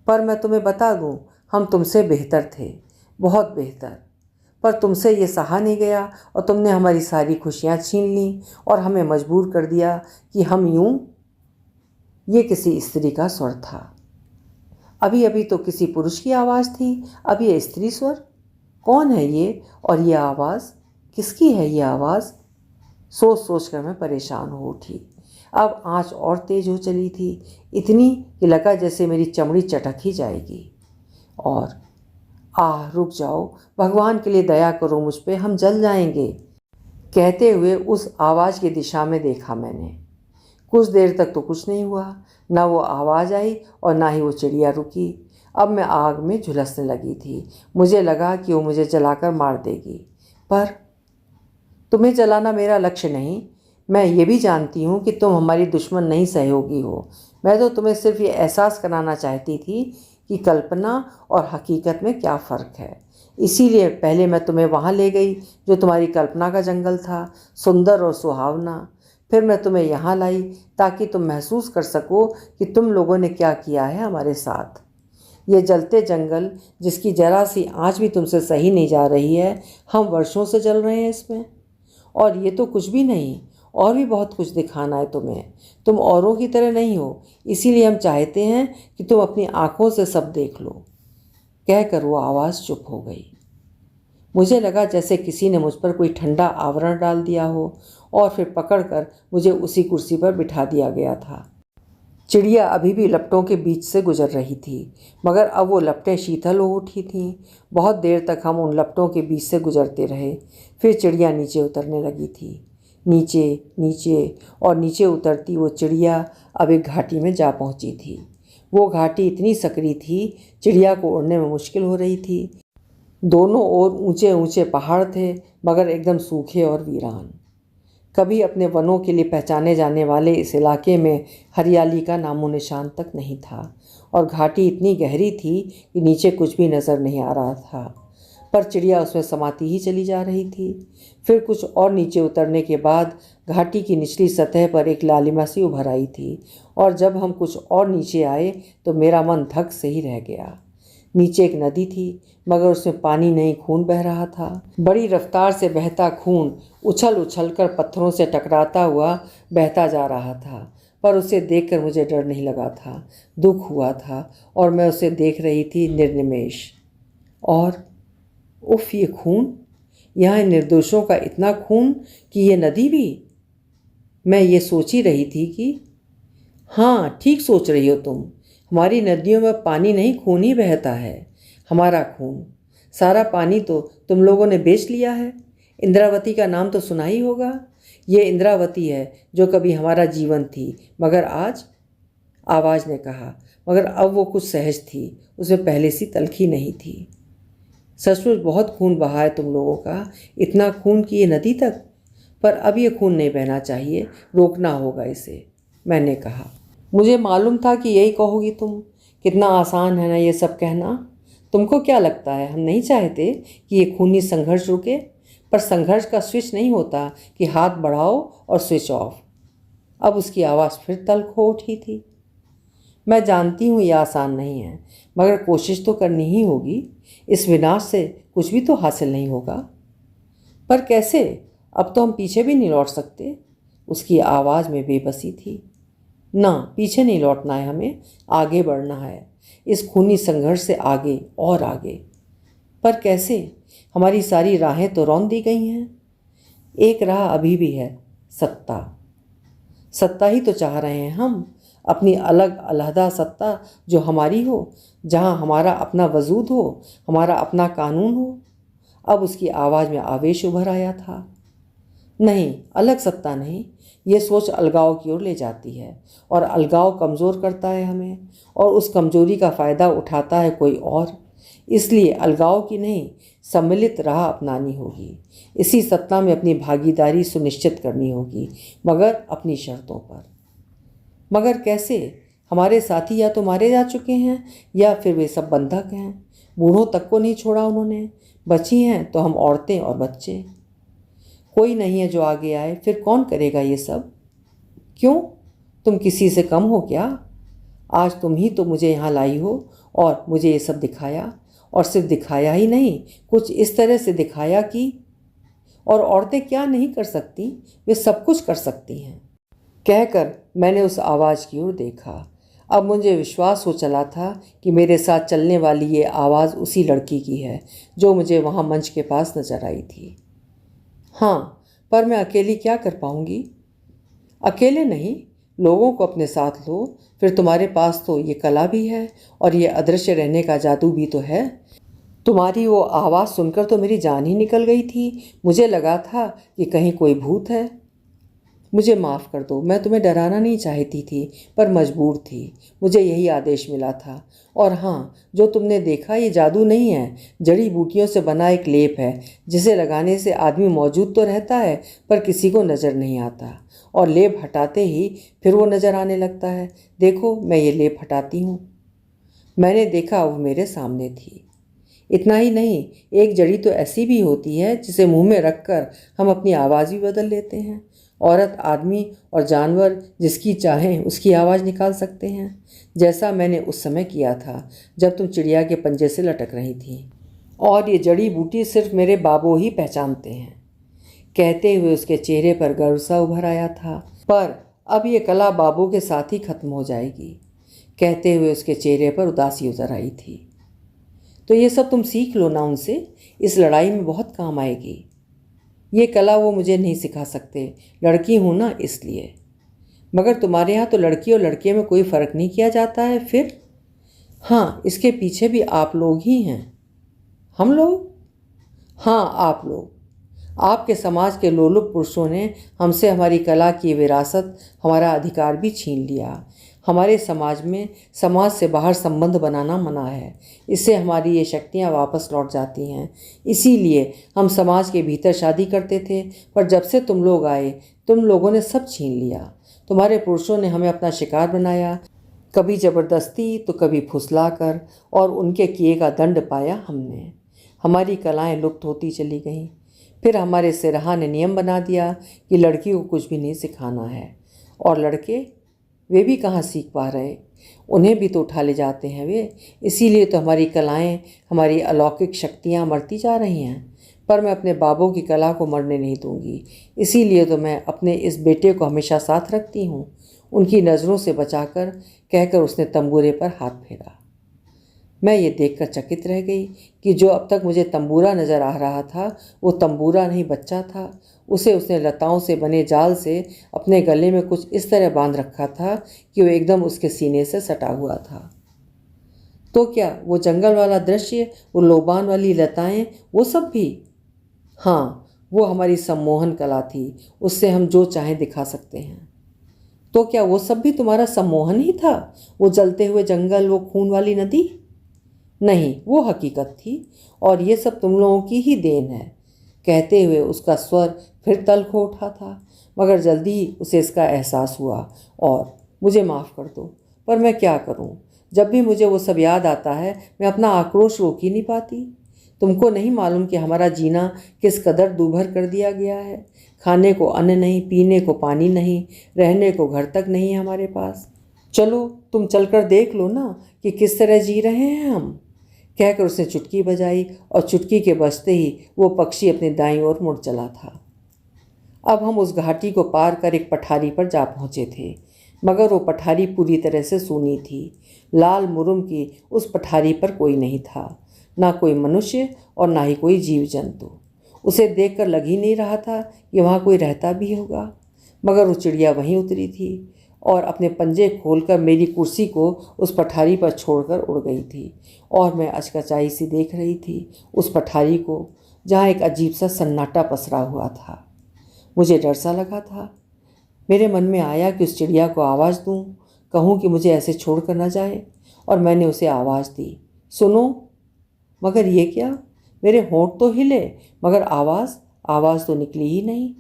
S1: पर मैं तुम्हें बता दूं, हम तुमसे बेहतर थे, बहुत बेहतर। पर तुमसे ये सहा नहीं गया और तुमने हमारी सारी खुशियाँ छीन ली और हमें मजबूर कर दिया कि हम यूं। ये किसी स्त्री का स्वर था। अभी अभी तो किसी पुरुष की आवाज़ थी, अब ये स्त्री स्वर। कौन है ये? और ये आवाज़ किसकी है? ये आवाज़ सोच सोच कर मैं परेशान हो उठी। अब आँच और तेज हो चली थी, इतनी कि लगा जैसे मेरी चमड़ी चटक ही जाएगी। और रुक जाओ, भगवान के लिए दया करो मुझ पे, हम जल जाएंगे। कहते हुए उस आवाज़ की दिशा में देखा मैंने। कुछ देर तक तो कुछ नहीं हुआ, ना वो आवाज़ आई और ना ही वो चिड़िया रुकी। अब मैं आग में झुलसने लगी थी। मुझे लगा कि वो मुझे जलाकर मार देगी। पर तुम्हें जलाना मेरा लक्ष्य नहीं। मैं ये भी जानती हूँ कि तुम हमारी दुश्मन नहीं, सहयोगी हो। मैं तो तुम्हें सिर्फ ये एहसास कराना चाहती थी कि कल्पना और हकीकत में क्या फ़र्क है। इसीलिए पहले मैं तुम्हें वहाँ ले गई जो तुम्हारी कल्पना का जंगल था, सुंदर और सुहावना। फिर मैं तुम्हें यहाँ लाई ताकि तुम महसूस कर सको कि तुम लोगों ने क्या किया है हमारे साथ। ये जलते जंगल जिसकी जरा सी आँच भी तुमसे सही नहीं जा रही है, हम वर्षों से जल रहे हैं इसमें। और ये तो कुछ भी नहीं, और भी बहुत कुछ दिखाना है तुम्हें। तुम औरों की तरह नहीं हो, इसीलिए हम चाहते हैं कि तुम अपनी आँखों से सब देख लो। कहकर वो आवाज़ चुप हो गई। मुझे लगा जैसे किसी ने मुझ पर कोई ठंडा आवरण डाल दिया हो और फिर पकड़कर मुझे उसी कुर्सी पर बिठा दिया गया था। चिड़िया अभी भी लपटों के बीच से गुजर रही थी, मगर अब वो लपटें शीतल हो उठी थीं। बहुत देर तक हम उन लपटों के बीच से गुजरते रहे। फिर चिड़िया नीचे उतरने लगी थी। नीचे नीचे और नीचे उतरती वो चिड़िया अब एक घाटी में जा पहुंची थी। वो घाटी इतनी सकरी थी, चिड़िया को उड़ने में मुश्किल हो रही थी। दोनों ओर ऊंचे ऊंचे पहाड़ थे, मगर एकदम सूखे और वीरान। कभी अपने वनों के लिए पहचाने जाने वाले इस इलाके में हरियाली का नामो निशान तक नहीं था, और घाटी इतनी गहरी थी कि नीचे कुछ भी नज़र नहीं आ रहा था। पर चिड़िया उसमें समाती ही चली जा रही थी। फिर कुछ और नीचे उतरने के बाद घाटी की निचली सतह पर एक लालिमा सी उभर आई थी, और जब हम कुछ और नीचे आए तो मेरा मन धक से ही रह गया। नीचे एक नदी थी, मगर उसमें पानी नहीं, खून बह रहा था। बड़ी रफ्तार से बहता खून उछल उछल कर पत्थरों से टकराता हुआ बहता जा रहा था। पर उसे देखकर मुझे डर नहीं लगा था, दुख हुआ था, और मैं उसे देख रही थी निर्निमेष। और उफ, ये खून! यहाँ निर्दोषों का इतना खून कि ये नदी भी! मैं ये सोच ही रही थी कि हाँ, ठीक सोच रही हो तुम। हमारी नदियों में पानी नहीं, खून ही बहता है, हमारा खून। सारा पानी तो तुम लोगों ने बेच लिया है। इंद्रावती का नाम तो सुना ही होगा। ये इंद्रावती है जो कभी हमारा जीवन थी, मगर आज, आवाज़ ने कहा, मगर अब वो कुछ सहज थी, उसमें पहले सी तलखी नहीं थी। सचमुच बहुत खून बहा है तुम लोगों का, इतना खून कि ये नदी तक। पर अब ये खून नहीं बहना चाहिए, रोकना होगा इसे, मैंने कहा। मुझे मालूम था कि यही कहोगी तुम। कितना आसान है ना ये सब कहना। तुमको क्या लगता है हम नहीं चाहते कि ये खूनी संघर्ष रुके? पर संघर्ष का स्विच नहीं होता कि हाथ बढ़ाओ और स्विच ऑफ। अब उसकी आवाज़ फिर तल्ख हो उठी थी। मैं जानती हूँ ये आसान नहीं है, मगर कोशिश तो करनी ही होगी। इस विनाश से कुछ भी तो हासिल नहीं होगा। पर कैसे? अब तो हम पीछे भी नहीं लौट सकते। उसकी आवाज़ में बेबसी थी। ना, पीछे नहीं लौटना है, हमें आगे बढ़ना है, इस खूनी संघर्ष से आगे और आगे। पर कैसे? हमारी सारी राहें तो रौंद दी गई हैं। एक राह अभी भी है, सत्ता। सत्ता ही तो चाह रहे हैं हम, अपनी अलग अलहदा सत्ता जो हमारी हो, जहाँ हमारा अपना वजूद हो, हमारा अपना कानून हो। अब उसकी आवाज़ में आवेश उभर आया था। नहीं, अलग सत्ता नहीं, ये सोच अलगाव की ओर ले जाती है, और अलगाव कमज़ोर करता है हमें, और उस कमज़ोरी का फ़ायदा उठाता है कोई और। इसलिए अलगाव की नहीं, सम्मिलित राह अपनानी होगी। इसी सत्ता में अपनी भागीदारी सुनिश्चित करनी होगी, मगर अपनी शर्तों पर। मगर कैसे? हमारे साथी या तो मारे जा चुके हैं, या फिर वे सब बंधक हैं। बूढ़ों तक को नहीं छोड़ा उन्होंने। बची हैं तो हम औरतें और बच्चे। कोई नहीं है जो आगे आए। फिर कौन करेगा ये सब? क्यों? तुम किसी से कम हो क्या? आज तुम ही तो मुझे यहाँ लाई हो और मुझे ये सब दिखाया, और सिर्फ दिखाया ही नहीं, कुछ इस तरह से दिखाया कि और औरतें क्या नहीं कर सकती, वे सब कुछ कर सकती हैं। कहकर मैंने उस आवाज़ की ओर देखा। अब मुझे विश्वास हो चला था कि मेरे साथ चलने वाली ये आवाज़ उसी लड़की की है जो मुझे वहाँ मंच के पास नजर आई थी। हाँ, पर मैं अकेली क्या कर पाऊँगी? अकेले नहीं, लोगों को अपने साथ लो। फिर तुम्हारे पास तो ये कला भी है, और ये अदृश्य रहने का जादू भी तो है। तुम्हारी वो आवाज़ सुनकर तो मेरी जान ही निकल गई थी। मुझे लगा था कि कहीं कोई भूत है। मुझे माफ़ कर दो, मैं तुम्हें डराना नहीं चाहती थी, पर मजबूर थी। मुझे यही आदेश मिला था। और हाँ, जो तुमने देखा ये जादू नहीं है, जड़ी बूटियों से बना एक लेप है, जिसे लगाने से आदमी मौजूद तो रहता है, पर किसी को नज़र नहीं आता, और लेप हटाते ही फिर वो नज़र आने लगता है। देखो, मैं ये लेप हटाती हूँ। मैंने देखा, वो मेरे सामने थी। इतना ही नहीं, एक जड़ी तो ऐसी भी होती है जिसे मुंह में रखकर हम अपनी आवाज़ भी बदल लेते हैं। औरत, आदमी और जानवर जिसकी चाहें उसकी आवाज़ निकाल सकते हैं, जैसा मैंने उस समय किया था जब तुम चिड़िया के पंजे से लटक रही थी। और ये जड़ी बूटी सिर्फ मेरे बाबू ही पहचानते हैं। कहते हुए उसके चेहरे पर गर्व सा उभर आया था। पर अब ये कला बाबू के साथ ही खत्म हो जाएगी। कहते हुए उसके चेहरे पर उदासी उतर आई थी। तो ये सब तुम सीख लो ना उनसे, इस लड़ाई में बहुत काम आएगी। ये कला वो मुझे नहीं सिखा सकते, लड़की हूँ ना इसलिए। मगर तुम्हारे यहाँ तो लड़की और लड़के में कोई फ़र्क नहीं किया जाता है फिर? हाँ, इसके पीछे भी आप लोग ही हैं। हम लोग? हाँ, आप लोग। आपके समाज के लोलुप पुरुषों ने हमसे हमारी कला की विरासत, हमारा अधिकार भी छीन लिया। हमारे समाज में समाज से बाहर संबंध बनाना मना है। इससे हमारी ये शक्तियाँ वापस लौट जाती हैं। इसीलिए हम समाज के भीतर शादी करते थे, पर जब से तुम लोग आए, तुम लोगों ने सब छीन लिया। तुम्हारे पुरुषों ने हमें अपना शिकार बनाया, कभी ज़बरदस्ती तो कभी फुसलाकर, और उनके किए का दंड पाया हमने। हमारी कलाएँ लुप्त होती चली गईं। फिर हमारे सिरहा ने नियम बना दिया कि लड़की को कुछ भी नहीं सिखाना है। और लड़के, वे भी कहाँ सीख पा रहे, उन्हें भी तो उठा ले जाते हैं वे। इसीलिए तो हमारी कलाएं, हमारी अलौकिक शक्तियाँ मरती जा रही हैं। पर मैं अपने बाबू की कला को मरने नहीं दूंगी। इसीलिए तो मैं अपने इस बेटे को हमेशा साथ रखती हूँ, उनकी नज़रों से बचाकर, कहकर उसने तंबूरे पर हाथ फेरा। मैं ये देखकर चकित रह गई कि जो अब तक मुझे तंबूरा नज़र आ रहा था, वो तंबूरा नहीं, बच्चा था। उसे उसने लताओं से बने जाल से अपने गले में कुछ इस तरह बांध रखा था कि वो एकदम उसके सीने से सटा हुआ था। तो क्या वो जंगल वाला दृश्य, वो लोबान वाली लताएं, वो सब भी? हाँ, वो हमारी सम्मोहन कला थी। उससे हम जो चाहें दिखा सकते हैं। तो क्या वो सब भी तुम्हारा सम्मोहन ही था? वो जलते हुए जंगल, वो खून वाली नदी? नहीं, वो हकीकत थी, और ये सब तुम लोगों की ही देन है। कहते हुए उसका स्वर फिर तल्ख हो उठा था, मगर जल्दी ही उसे इसका एहसास हुआ। और मुझे माफ़ कर दो, पर मैं क्या करूं? जब भी मुझे वो सब याद आता है, मैं अपना आक्रोश रोक ही नहीं पाती। तुमको नहीं मालूम कि हमारा जीना किस कदर दूभर कर दिया गया है। खाने को अन्न नहीं, पीने को पानी नहीं, रहने को घर तक नहीं है हमारे पास। चलो तुम चलकर देख लो ना कि किस तरह जी रहे हैं हम। कहकर उसने चुटकी बजाई और चुटकी के बजते ही वो पक्षी अपने दाईं ओर मुड़ चला था। अब हम उस घाटी को पार कर एक पठारी पर जा पहुँचे थे, मगर वो पठारी पूरी तरह से सूनी थी। लाल मुरुम की उस पठारी पर कोई नहीं था, ना कोई मनुष्य और ना ही कोई जीव जंतु। उसे देखकर लग ही नहीं रहा था कि वहाँ कोई रहता भी होगा, मगर वो चिड़िया वहीं उतरी थी और अपने पंजे खोलकर मेरी कुर्सी को उस पठारी पर छोड़कर उड़ गई थी। और मैं अचकचाई सी देख रही थी उस पठारी को, जहाँ एक अजीब सा सन्नाटा पसरा हुआ था। मुझे डर सा लगा था। मेरे मन में आया कि उस चिड़िया को आवाज़ दूँ, कहूँ कि मुझे ऐसे छोड़ कर न जाए, और मैंने उसे आवाज़ दी, सुनो। मगर ये क्या, मेरे होंठ तो हिले मगर आवाज़ तो निकली ही नहीं।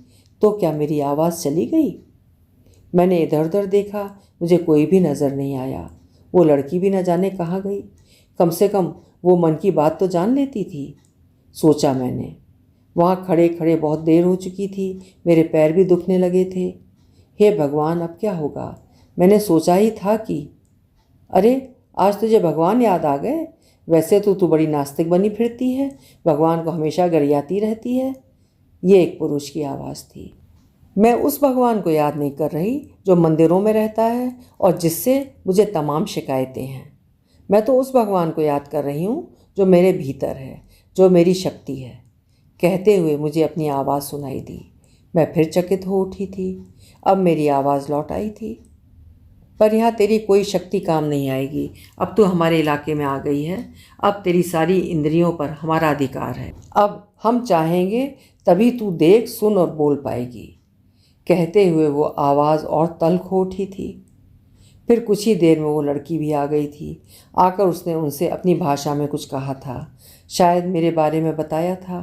S1: तो क्या मेरी आवाज़ चली गई? मैंने इधर उधर देखा, मुझे कोई भी नज़र नहीं आया। वो लड़की भी न जाने कहाँ गई। कम से कम वो मन की बात तो जान लेती थी, सोचा मैंने। वहाँ खड़े खड़े बहुत देर हो चुकी थी, मेरे पैर भी दुखने लगे थे। हे भगवान, अब क्या होगा? मैंने सोचा ही था कि अरे, आज तुझे भगवान याद आ गए। वैसे तो तू बड़ी नास्तिक बनी फिरती है, भगवान को हमेशा गरियाती रहती है। ये एक पुरुष की आवाज़ थी। मैं उस भगवान को याद नहीं कर रही जो मंदिरों में रहता है और जिससे मुझे तमाम शिकायतें हैं। मैं तो उस भगवान को याद कर रही हूँ जो मेरे भीतर है, जो मेरी शक्ति है। कहते हुए मुझे अपनी आवाज़ सुनाई दी। मैं फिर चकित हो उठी थी। अब मेरी आवाज़ लौट आई थी। पर यहाँ तेरी कोई शक्ति काम नहीं आएगी। अब तू हमारे इलाके में आ गई है। अब तेरी सारी इंद्रियों पर हमारा अधिकार है। अब हम चाहेंगे तभी तू देख, सुन और बोल पाएगी। कहते हुए वो आवाज़ और तल्ख हो उठी थी। फिर कुछ ही देर में वो लड़की भी आ गई थी। आकर उसने उनसे अपनी भाषा में कुछ कहा था, शायद मेरे बारे में बताया था।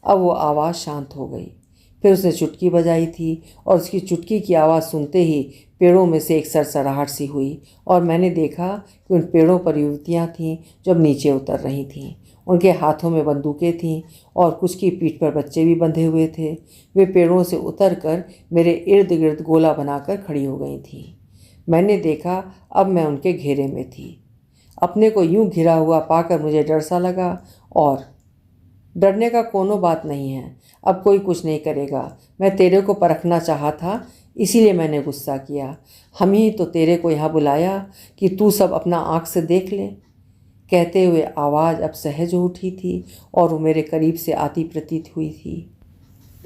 S1: अब वो आवाज़ शांत हो गई। फिर उसने चुटकी बजाई थी और उसकी चुटकी की आवाज़ सुनते ही पेड़ों में से एक सरसराहट सी हुई और मैंने देखा कि उन पेड़ों पर युवतियाँ थीं जो अब नीचे उतर रही थीं। उनके हाथों में बंदूकें थीं और कुछ की पीठ पर बच्चे भी बंधे हुए थे। वे पेड़ों से उतरकर मेरे इर्द गिर्द गोला बनाकर खड़ी हो गई थीं। मैंने देखा अब मैं उनके घेरे में थी। अपने को यूं घिरा हुआ पाकर मुझे डर सा लगा, और डरने का कोनो बात नहीं है। अब कोई कुछ नहीं करेगा। मैं तेरे को परखना चाहा था, इसीलिए मैंने गुस्सा किया। हम ही तो तेरे को यहाँ बुलाया कि तू सब अपना आँख से देख ले। कहते हुए आवाज़ अब सहज हो उठी थी और वो मेरे करीब से आती प्रतीत हुई थी।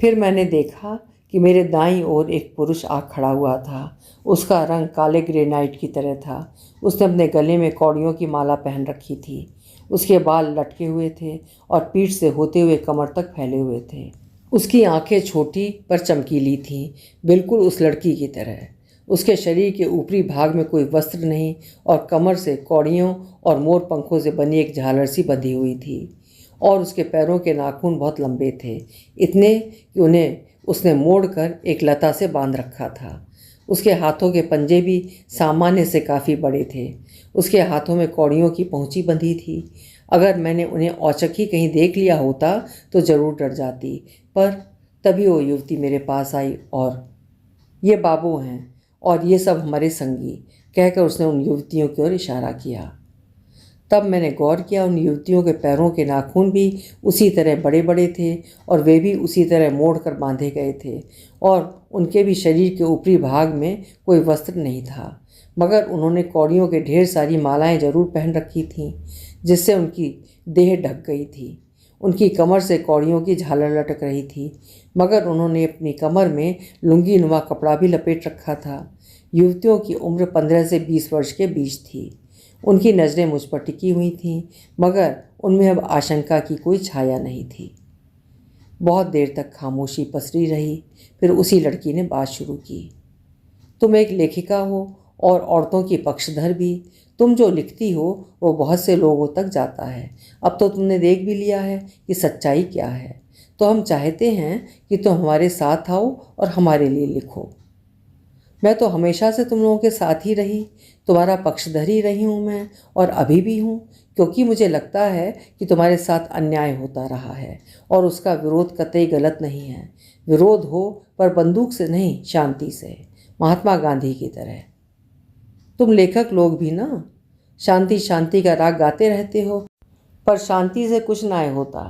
S1: फिर मैंने देखा कि मेरे दाईं ओर एक पुरुष आ खड़ा हुआ था। उसका रंग काले ग्रेनाइट की तरह था। उसने अपने गले में कौड़ियों की माला पहन रखी थी। उसके बाल लटके हुए थे और पीठ से होते हुए कमर तक फैले हुए थे। उसकी आंखें छोटी पर चमकीली थीं, बिल्कुल उस लड़की की तरह। उसके शरीर के ऊपरी भाग में कोई वस्त्र नहीं और कमर से कौड़ियों और मोर पंखों से बनी एक झालर सी बंधी हुई थी, और उसके पैरों के नाखून बहुत लंबे थे, इतने कि उन्हें उसने मोड़कर एक लता से बांध रखा था। उसके हाथों के पंजे भी सामान्य से काफ़ी बड़े थे। उसके हाथों में कौड़ियों की पहुँची बंधी थी। अगर मैंने उन्हें औचक ही कहीं देख लिया होता तो ज़रूर डर जाती, पर तभी वो युवती मेरे पास आई और ये बाबू हैं और ये सब हमारे संगी, कहकर उसने उन युवतियों की ओर इशारा किया। तब मैंने गौर किया, उन युवतियों के पैरों के नाखून भी उसी तरह बड़े बड़े थे और वे भी उसी तरह मोड़ कर बांधे गए थे, और उनके भी शरीर के ऊपरी भाग में कोई वस्त्र नहीं था, मगर उन्होंने कौड़ियों के ढेर सारी मालाएं जरूर पहन रखी थीं, जिससे उनकी देह ढक गई थी। उनकी कमर से कौड़ियों की झालर लटक रही थी, मगर उन्होंने अपनी कमर में लुंगी नुमा कपड़ा भी लपेट रखा था। युवतियों की उम्र 15 से 20 वर्ष के बीच थी। उनकी नज़रें मुझ पर टिकी हुई थीं, मगर उनमें अब आशंका की कोई छाया नहीं थी। बहुत देर तक खामोशी पसरी रही। फिर उसी लड़की ने बात शुरू की। तुम एक लेखिका हो और औरतों की पक्षधर भी। तुम जो लिखती हो वो बहुत से लोगों तक जाता है। अब तो तुमने देख भी लिया है कि सच्चाई क्या है, तो हम चाहते हैं कि तुम हमारे साथ आओ और हमारे लिए लिखो। मैं तो हमेशा से तुम लोगों के साथ ही रही, तुम्हारा पक्षधर ही रही हूँ मैं, और अभी भी हूँ, क्योंकि मुझे लगता है कि तुम्हारे साथ अन्याय होता रहा है और उसका विरोध कतई गलत नहीं है। विरोध हो पर बंदूक से नहीं, शांति से, महात्मा गांधी की तरह। तुम लेखक लोग भी ना शांति शांति का राग गाते रहते हो, पर शांति से कुछ ना होता।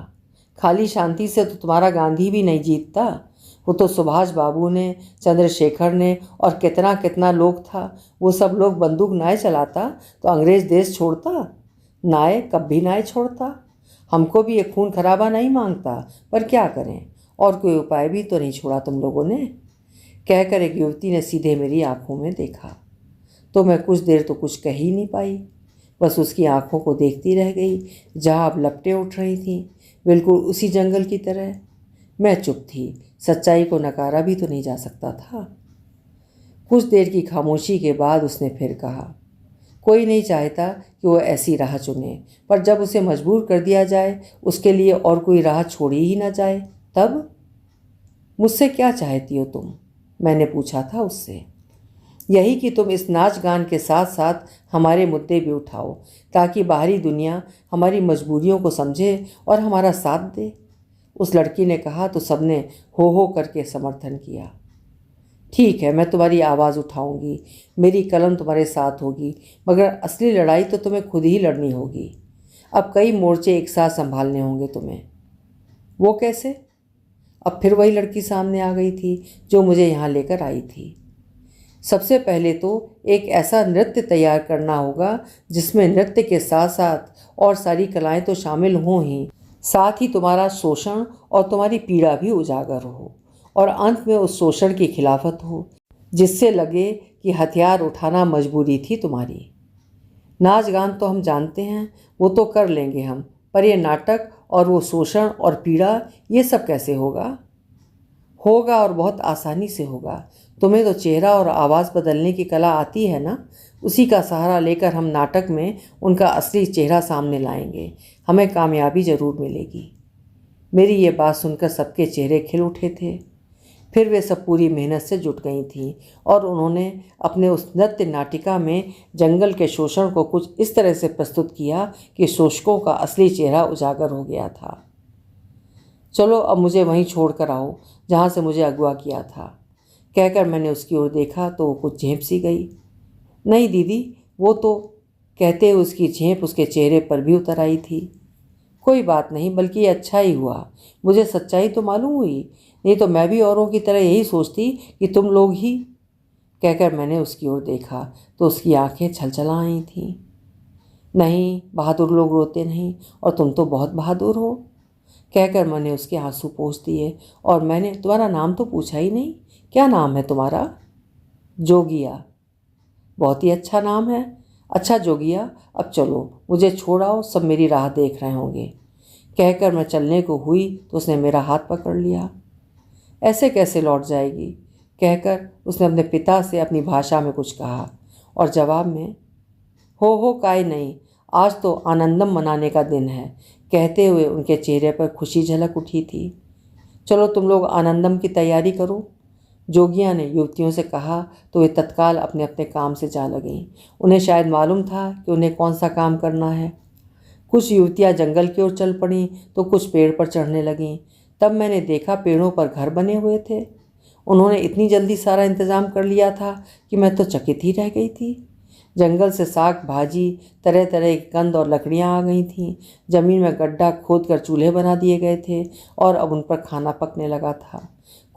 S1: खाली शांति से तो तुम्हारा गांधी भी नहीं जीतता। वो तो सुभाष बाबू ने, चंद्रशेखर ने और कितना कितना लोग था, वो सब लोग बंदूक नाय चलाता तो अंग्रेज देश छोड़ता? नाय कभी नाय छोड़ता। हमको भी ये खून खराबा नहीं मांगता, पर क्या करें, और कोई उपाय भी तो नहीं छोड़ा तुम लोगों ने। कहकर एक युवती ने सीधे मेरी आंखों में देखा तो मैं कुछ देर तो कुछ कह ही नहीं पाई, बस उसकी आंखों को देखती रह गई जहाँ अब लपटें उठ रही थीं, बिल्कुल उसी जंगल की तरह। मैं चुप थी, सच्चाई को नकारा भी तो नहीं जा सकता था। कुछ देर की खामोशी के बाद उसने फिर कहा, कोई नहीं चाहता कि वो ऐसी राह चुने, पर जब उसे मजबूर कर दिया जाए, उसके लिए और कोई राह छोड़ी ही ना जाए, तब? मुझसे क्या चाहती हो तुम? मैंने पूछा था उससे। यही कि तुम इस नाच गान के साथ साथ हमारे मुद्दे भी उठाओ, ताकि बाहरी दुनिया हमारी मजबूरियों को समझे और हमारा साथ दे। उस लड़की ने कहा तो सबने हो करके समर्थन किया। ठीक है, मैं तुम्हारी आवाज़ उठाऊंगी, मेरी कलम तुम्हारे साथ होगी, मगर असली लड़ाई तो तुम्हें खुद ही लड़नी होगी। अब कई मोर्चे एक साथ संभालने होंगे तुम्हें। वो कैसे? अब फिर वही लड़की सामने आ गई थी जो मुझे यहाँ लेकर आई थी। सबसे पहले तो एक ऐसा नृत्य तैयार करना होगा जिसमें नृत्य के साथ साथ और सारी कलाएं तो शामिल हों ही, साथ ही तुम्हारा शोषण और तुम्हारी पीड़ा भी उजागर हो, और अंत में उस शोषण की खिलाफत हो, जिससे लगे कि हथियार उठाना मजबूरी थी तुम्हारी। नाच गान तो हम जानते हैं, वो तो कर लेंगे हम, पर ये नाटक और वो शोषण और पीड़ा, ये सब कैसे होगा? होगा, और बहुत आसानी से होगा। तुम्हें तो चेहरा और आवाज़ बदलने की कला आती है ना, उसी का सहारा लेकर हम नाटक में उनका असली चेहरा सामने लाएंगे। हमें कामयाबी ज़रूर मिलेगी। मेरी ये बात सुनकर सबके चेहरे खिल उठे थे। फिर वे सब पूरी मेहनत से जुट गई थीं और उन्होंने अपने उस नृत्य नाटिका में जंगल के शोषण को कुछ इस तरह से प्रस्तुत किया कि शोषकों का असली चेहरा उजागर हो गया था। चलो अब मुझे वहीं छोड़ कर आओ जहाँ से मुझे अगवा किया था, कहकर मैंने उसकी ओर देखा तो वो कुछ झेंप सी गई। नहीं दीदी, वो तो, कहते हुए उसकी झेंप उसके चेहरे पर भी उतर आई थी। कोई बात नहीं, बल्कि ये अच्छा ही हुआ, मुझे सच्चाई तो मालूम हुई, नहीं तो मैं भी औरों की तरह यही सोचती कि तुम लोग ही। कहकर मैंने उसकी ओर देखा तो उसकी आंखें छलछला आई थीं। नहीं, बहादुर लोग रोते नहीं, और तुम तो बहुत बहादुर हो, कहकर मैंने उसके आंसू पोंछ दिए। और मैंने तुम्हारा नाम तो पूछा ही नहीं, क्या नाम है तुम्हारा? जोगिया। बहुत ही अच्छा नाम है। अच्छा जोगिया, अब चलो, मुझे छोड़ाओ, सब मेरी राह देख रहे होंगे। कहकर मैं चलने को हुई तो उसने मेरा हाथ पकड़ लिया। ऐसे कैसे लौट जाएगी? कहकर उसने अपने पिता से अपनी भाषा में कुछ कहा, और जवाब में हो काय नहीं, आज तो आनंदम मनाने का दिन है, कहते हुए उनके चेहरे पर खुशी झलक उठी थी। चलो तुम लोग आनंदम की तैयारी करो, जोगिया ने युवतियों से कहा तो वे तत्काल अपने अपने काम से जा लगीं। उन्हें शायद मालूम था कि उन्हें कौन सा काम करना है। कुछ युवतियां जंगल की ओर चल पड़ीं तो कुछ पेड़ पर चढ़ने लगीं। तब मैंने देखा पेड़ों पर घर बने हुए थे। उन्होंने इतनी जल्दी सारा इंतज़ाम कर लिया था कि मैं तो चकित ही रह गई थी। जंगल से साग भाजी, तरह तरह के कंद और लकड़ियाँ आ गई थीं। ज़मीन में गड्ढा खोद कर चूल्हे बना दिए गए थे और अब उन पर खाना पकने लगा था।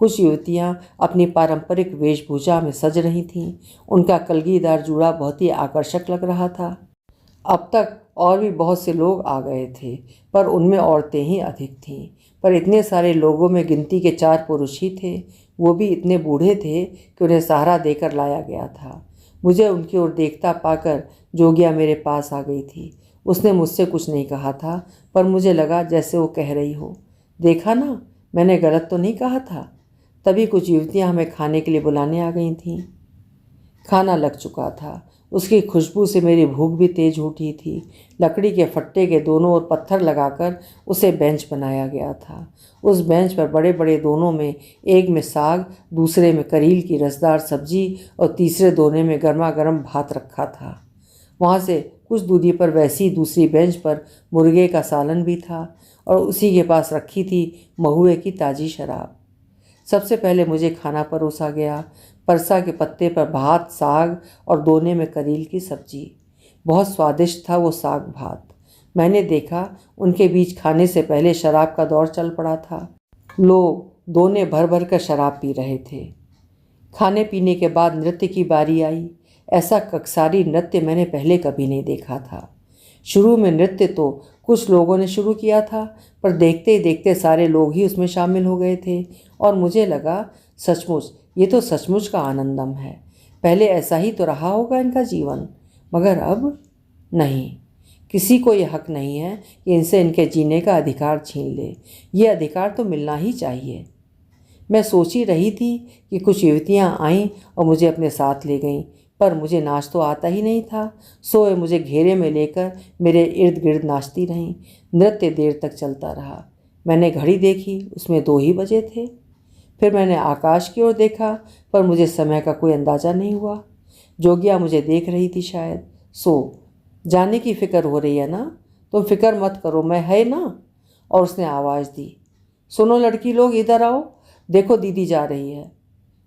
S1: कुछ युवतियाँ अपनी पारंपरिक वेशभूषा में सज रही थीं। उनका कलगीदार जूड़ा बहुत ही आकर्षक लग रहा था। अब तक और भी बहुत से लोग आ गए थे, पर उनमें औरतें ही अधिक थीं। पर इतने सारे लोगों में गिनती के 4 पुरुष ही थे। वो भी इतने बूढ़े थे कि उन्हें सहारा देकर लाया गया था। मुझे उनकी ओर देखता पाकर जोगिया मेरे पास आ गई थी। उसने मुझसे कुछ नहीं कहा था, पर मुझे लगा जैसे वो कह रही हो, देखा ना, मैंने गलत तो नहीं कहा था। तभी कुछ युवतियां हमें खाने के लिए बुलाने आ गई थीं। खाना लग चुका था। उसकी खुशबू से मेरी भूख भी तेज उठी थी। लकड़ी के फट्टे के दोनों ओर पत्थर लगाकर उसे बेंच बनाया गया था। उस बेंच पर बड़े बड़े दोनों में, एक में साग, दूसरे में करील की रसदार सब्जी और तीसरे दोने में गर्मा गर्म भात रखा था। वहाँ से कुछ दूरी पर वैसी दूसरी बेंच पर मुर्गे का सालन भी था और उसी के पास रखी थी महुए की ताज़ी शराब। सबसे पहले मुझे खाना परोसा गया। परसा के पत्ते पर भात, साग और दोने में करील की सब्जी। बहुत स्वादिष्ट था वो साग भात। मैंने देखा उनके बीच खाने से पहले शराब का दौर चल पड़ा था। लोग दोने भर भर कर शराब पी रहे थे। खाने पीने के बाद नृत्य की बारी आई। ऐसा ककसारी नृत्य मैंने पहले कभी नहीं देखा था। शुरू में नृत्य तो कुछ लोगों ने शुरू किया था, पर देखते ही देखते सारे लोग ही उसमें शामिल हो गए थे और मुझे लगा सचमुच ये तो सचमुच का आनंदम है। पहले ऐसा ही तो रहा होगा इनका जीवन, मगर अब नहीं। किसी को ये हक नहीं है कि इनसे इनके जीने का अधिकार छीन ले। ये अधिकार तो मिलना ही चाहिए। मैं सोच ही रही थी कि कुछ युवतियाँ आईं और मुझे अपने साथ ले गईं, पर मुझे नाच तो आता ही नहीं था। सोए मुझे घेरे में लेकर मेरे इर्द गिर्द नाचती रहीं। नृत्य देर तक चलता रहा। मैंने घड़ी देखी, उसमें 2 ही बजे थे। फिर मैंने आकाश की ओर देखा, पर मुझे समय का कोई अंदाज़ा नहीं हुआ। जोगिया मुझे देख रही थी शायद। सो जाने की फ़िक्र हो रही है ना? तुम फिक्र मत करो, मैं है ना। और उसने आवाज़ दी, सुनो लड़की लोग, इधर आओ, देखो दीदी जा रही है।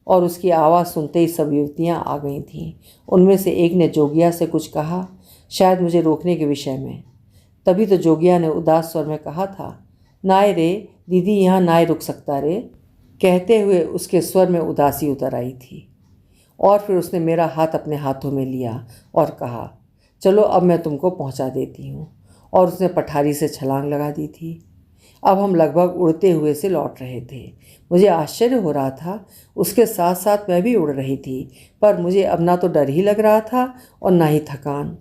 S1: और उसकी आवाज़ सुनते ही सब युवतियाँ आ गई थीं। उनमें से एक ने जोगिया से कुछ कहा, शायद मुझे रोकने के विषय में। तभी तो जोगिया ने उदास स्वर में कहा था, नाय रे दीदी, यहाँ नाय रुक सकता रे। कहते हुए उसके स्वर में उदासी उतर आई थी। और फिर उसने मेरा हाथ अपने हाथों में लिया और कहा, चलो अब मैं तुमको पहुँचा देती हूँ। और उसने पठारी से छलांग लगा दी थी। अब हम लगभग उड़ते हुए से लौट रहे थे। मुझे आश्चर्य हो रहा था, उसके साथ साथ मैं भी उड़ रही थी, पर मुझे अब ना तो डर ही लग रहा था और ना ही थकान।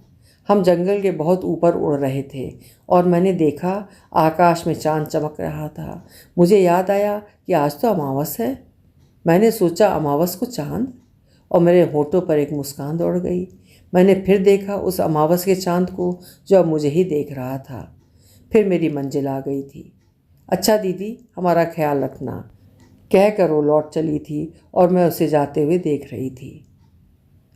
S1: हम जंगल के बहुत ऊपर उड़ रहे थे और मैंने देखा आकाश में चांद चमक रहा था। मुझे याद आया कि आज तो अमावस है। मैंने सोचा अमावस को चांद, और मेरे होठों पर एक मुस्कान दौड़ गई। मैंने फिर देखा उस अमावस के चांद को जो अब मुझे ही देख रहा था। फिर मेरी मंजिल आ गई थी। अच्छा दीदी, हमारा ख्याल रखना, कह कर वो लौट चली थी और मैं उसे जाते हुए देख रही थी।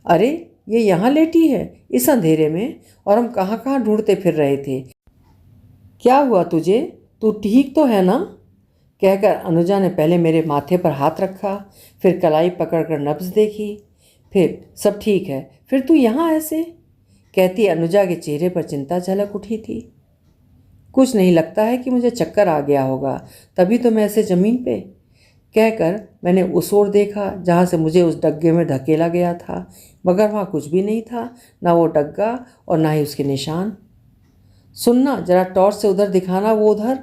S1: अरे ये यहाँ लेटी है इस अंधेरे में, और हम कहाँ कहाँ ढूंढते फिर रहे थे। क्या हुआ तुझे, तू ठीक तो है ना? कहकर अनुजा ने पहले मेरे माथे पर हाथ रखा, फिर कलाई पकड़कर नब्ज देखी, फिर सब ठीक है, फिर तू यहाँ ऐसे? कहती अनुजा के चेहरे पर चिंता झलक उठी थी। कुछ नहीं, लगता है कि मुझे चक्कर आ गया होगा, तभी तो मैं ऐसे ज़मीन पे। कहकर मैंने उस ओर देखा जहाँ से मुझे उस डग्गे में धकेला गया था, मगर वहाँ कुछ भी नहीं था, ना वो डग्गा और ना ही उसके निशान। सुनना, जरा टॉर्च से उधर दिखाना, वो उधर।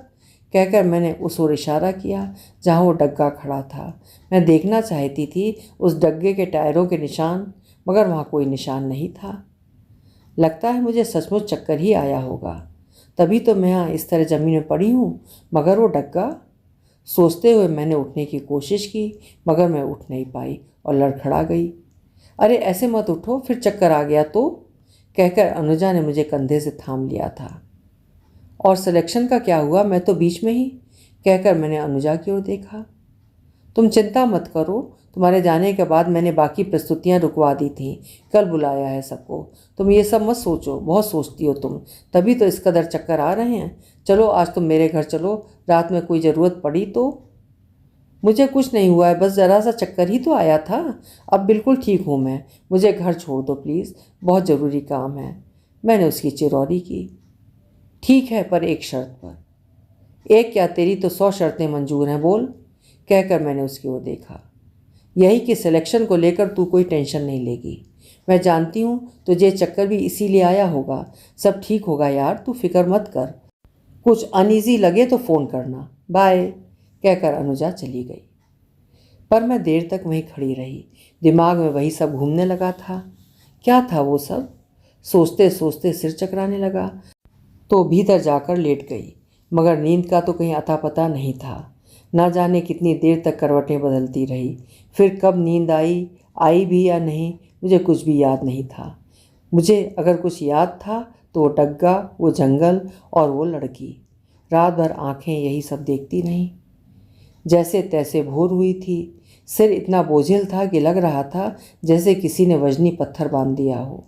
S1: कहकर मैंने उस ओर इशारा किया जहाँ वो डग्गा खड़ा था। मैं देखना चाहती थी उस डग्गे के टायरों के निशान, मगर वहाँ कोई निशान नहीं था। लगता है मुझे सचमुच चक्कर ही आया होगा, तभी तो मैं यहाँ इस तरह ज़मीन में पड़ी हूँ। मगर वो डग्गा, सोचते हुए मैंने उठने की कोशिश की, मगर मैं उठ नहीं पाई और लड़खड़ा गई। अरे ऐसे मत उठो, फिर चक्कर आ गया तो। कहकर अनुजा ने मुझे कंधे से थाम लिया था। और सिलेक्शन का क्या हुआ, मैं तो बीच में ही। कहकर मैंने अनुजा की ओर देखा। तुम चिंता मत करो, तुम्हारे जाने के बाद मैंने बाकी प्रस्तुतियां रुकवा दी थीं। कल बुलाया है सबको। तुम ये सब मत सोचो, बहुत सोचती हो तुम, तभी तो इस कदर चक्कर आ रहे हैं। चलो आज तुम मेरे घर चलो, रात में कोई ज़रूरत पड़ी तो। मुझे कुछ नहीं हुआ है, बस ज़रा सा चक्कर ही तो आया था। अब बिल्कुल ठीक हूँ मैं, मुझे घर छोड़ दो प्लीज़, बहुत ज़रूरी काम है। मैंने उसकी चिरौरी की। ठीक है, पर एक शर्त पर। एक क्या, तेरी तो 100 शर्तें मंजूर हैं, बोल। कहकर मैंने उसकी ओर देखा। यही कि सिलेक्शन को लेकर तू कोई टेंशन नहीं लेगी। मैं जानती हूँ तुझे चक्कर भी इसीलिए आया होगा। सब ठीक होगा यार, तू फिक्र मत कर। कुछ अनईजी लगे तो फ़ोन करना, बाय। कहकर अनुजा चली गई। पर मैं देर तक वहीं खड़ी रही। दिमाग में वही सब घूमने लगा था। क्या था वो सब? सोचते सोचते सिर चकराने लगा, तो भीतर जाकर लेट गई। मगर नींद का तो कहीं अता पता नहीं था। ना जाने कितनी देर तक करवटें बदलती रही। फिर कब नींद आई भी या नहीं, मुझे कुछ भी याद नहीं था। मुझे अगर कुछ याद था तो वो डग्गा, वो जंगल और वो लड़की। रात भर आंखें यही सब देखती रहीं। जैसे तैसे भोर हुई थी। सिर इतना बोझिल था कि लग रहा था जैसे किसी ने वजनी पत्थर बांध दिया हो।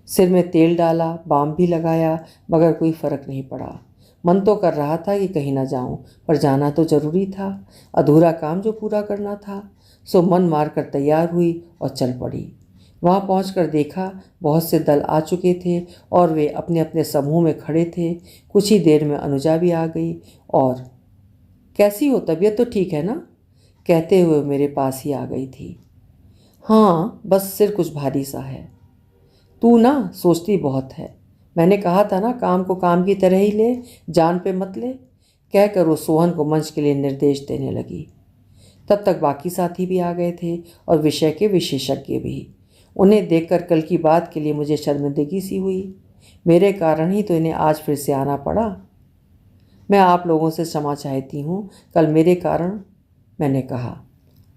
S1: सिर में तेल डाला, बाम भी लगाया, मगर कोई फ़र्क नहीं पड़ा। मन तो कर रहा था कि कहीं ना जाऊं, पर जाना तो ज़रूरी था, अधूरा काम जो पूरा करना था। सो मन मारकर तैयार हुई और चल पड़ी। वहाँ पहुंचकर देखा बहुत से दल आ चुके थे और वे अपने अपने समूह में खड़े थे। कुछ ही देर में अनुजा भी आ गई और कैसी हो, तबीयत तो ठीक है ना, कहते हुए मेरे पास ही आ गई थी। हाँ, बस सिर कुछ भारी सा है। तू ना सोचती बहुत है। मैंने कहा था ना, काम को काम की तरह ही ले, जान पे मत ले, कहकर वो सोहन को मंच के लिए निर्देश देने लगी। तब तक बाकी साथी भी आ गए थे और विषय के विशेषज्ञ भी। उन्हें देखकर कल की बात के लिए मुझे शर्मिंदगी सी हुई। मेरे कारण ही तो इन्हें आज फिर से आना पड़ा। मैं आप लोगों से क्षमा चाहती हूँ, कल मेरे कारण। मैंने कहा,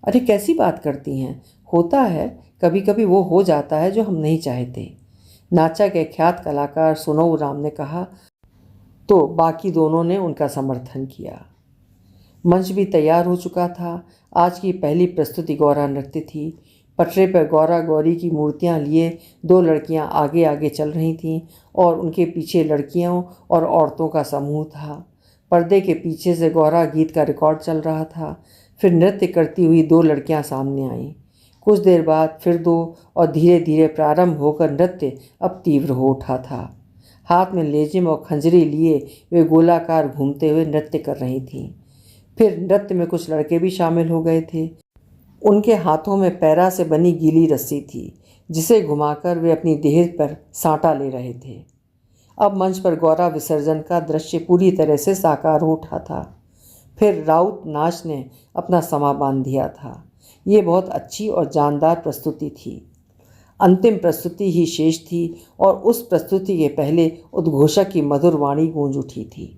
S1: अरे कैसी बात करती हैं, होता है, कभी कभी वो हो जाता है जो हम नहीं चाहते, नाचा के ख्यात कलाकार सुनऊ राम ने कहा। तो बाकी दोनों ने उनका समर्थन किया। मंच भी तैयार हो चुका था। आज की पहली प्रस्तुति गौरा नृत्य थी। पटरे पर गौरा गौरी की मूर्तियां लिए दो लड़कियां आगे आगे चल रही थीं और उनके पीछे लड़कियों और औरतों का समूह था। पर्दे के पीछे से गौरा गीत का रिकॉर्ड चल रहा था। फिर नृत्य करती हुई दो लड़कियां सामने आईं। कुछ देर बाद फिर दो, और धीरे धीरे प्रारंभ होकर नृत्य अब तीव्र हो उठा था। हाथ में लेजिम और खंजरी लिए वे गोलाकार घूमते हुए नृत्य कर रही थीं। फिर नृत्य में कुछ लड़के भी शामिल हो गए थे। उनके हाथों में पैरा से बनी गीली रस्सी थी, जिसे घुमाकर वे अपनी देह पर साँटा ले रहे थे। अब मंच पर गौरा विसर्जन का दृश्य पूरी तरह से साकार हो उठा था। फिर राउत नाच ने अपना समा बांध दिया था। ये बहुत अच्छी और जानदार प्रस्तुति थी। अंतिम प्रस्तुति ही शेष थी और उस प्रस्तुति के पहले उद्घोषक की मधुर वाणी गूंज उठी थी।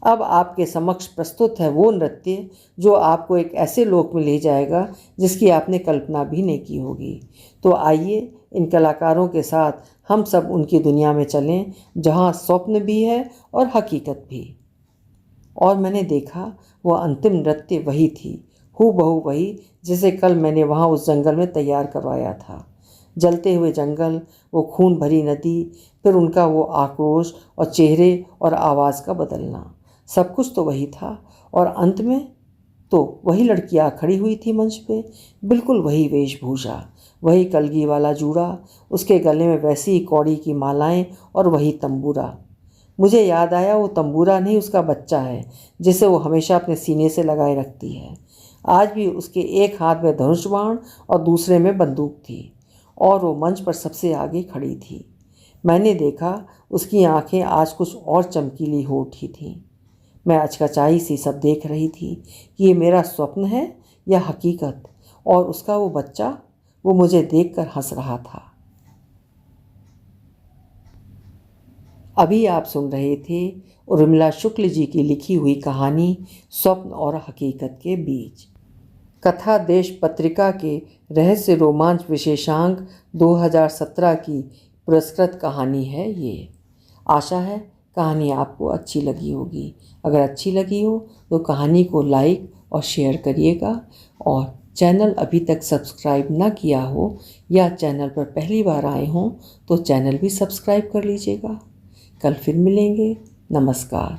S1: अब आपके समक्ष प्रस्तुत है वो नृत्य जो आपको एक ऐसे लोक में ले जाएगा जिसकी आपने कल्पना भी नहीं की होगी। तो आइए इन कलाकारों के साथ हम सब उनकी दुनिया में चलें, जहाँ स्वप्न भी है और हकीकत भी। और मैंने देखा वह अंतिम नृत्य वही थी, हूबहू वही जिसे कल मैंने वहाँ उस जंगल में तैयार करवाया था। जलते हुए जंगल, वो खून भरी नदी, फिर उनका वो आक्रोश और चेहरे और आवाज़ का बदलना, सब कुछ तो वही था। और अंत में तो वही लड़कियाँ खड़ी हुई थी मंच पे, बिल्कुल वही वेशभूषा, वही कलगी वाला जूड़ा, उसके गले में वैसी ही कौड़ी की मालाएं और वही तंबूरा। मुझे याद आया वो तंबूरा नहीं, उसका बच्चा है, जिसे वो हमेशा अपने सीने से लगाए रखती है। आज भी उसके एक हाथ में धनुष बाण और दूसरे में बंदूक थी, और वो मंच पर सबसे आगे खड़ी थी। मैंने देखा उसकी आंखें आज कुछ और चमकीली हो उठी थीं। मैं अचकचाई सी सब देख रही थी कि ये मेरा स्वप्न है या हकीकत, और उसका वो बच्चा, वो मुझे देखकर हंस रहा था। अभी आप सुन रहे थे उर्मिला शुक्ल जी की लिखी हुई कहानी स्वप्न और हकीकत के बीच। कथा देश पत्रिका के रहस्य रोमांच विशेषांक 2017 की पुरस्कृत कहानी है ये। आशा है कहानी आपको अच्छी लगी होगी। अगर अच्छी लगी हो तो कहानी को लाइक और शेयर करिएगा, और चैनल अभी तक सब्सक्राइब ना किया हो या चैनल पर पहली बार आए हों तो चैनल भी सब्सक्राइब कर लीजिएगा। कल फिर मिलेंगे। नमस्कार।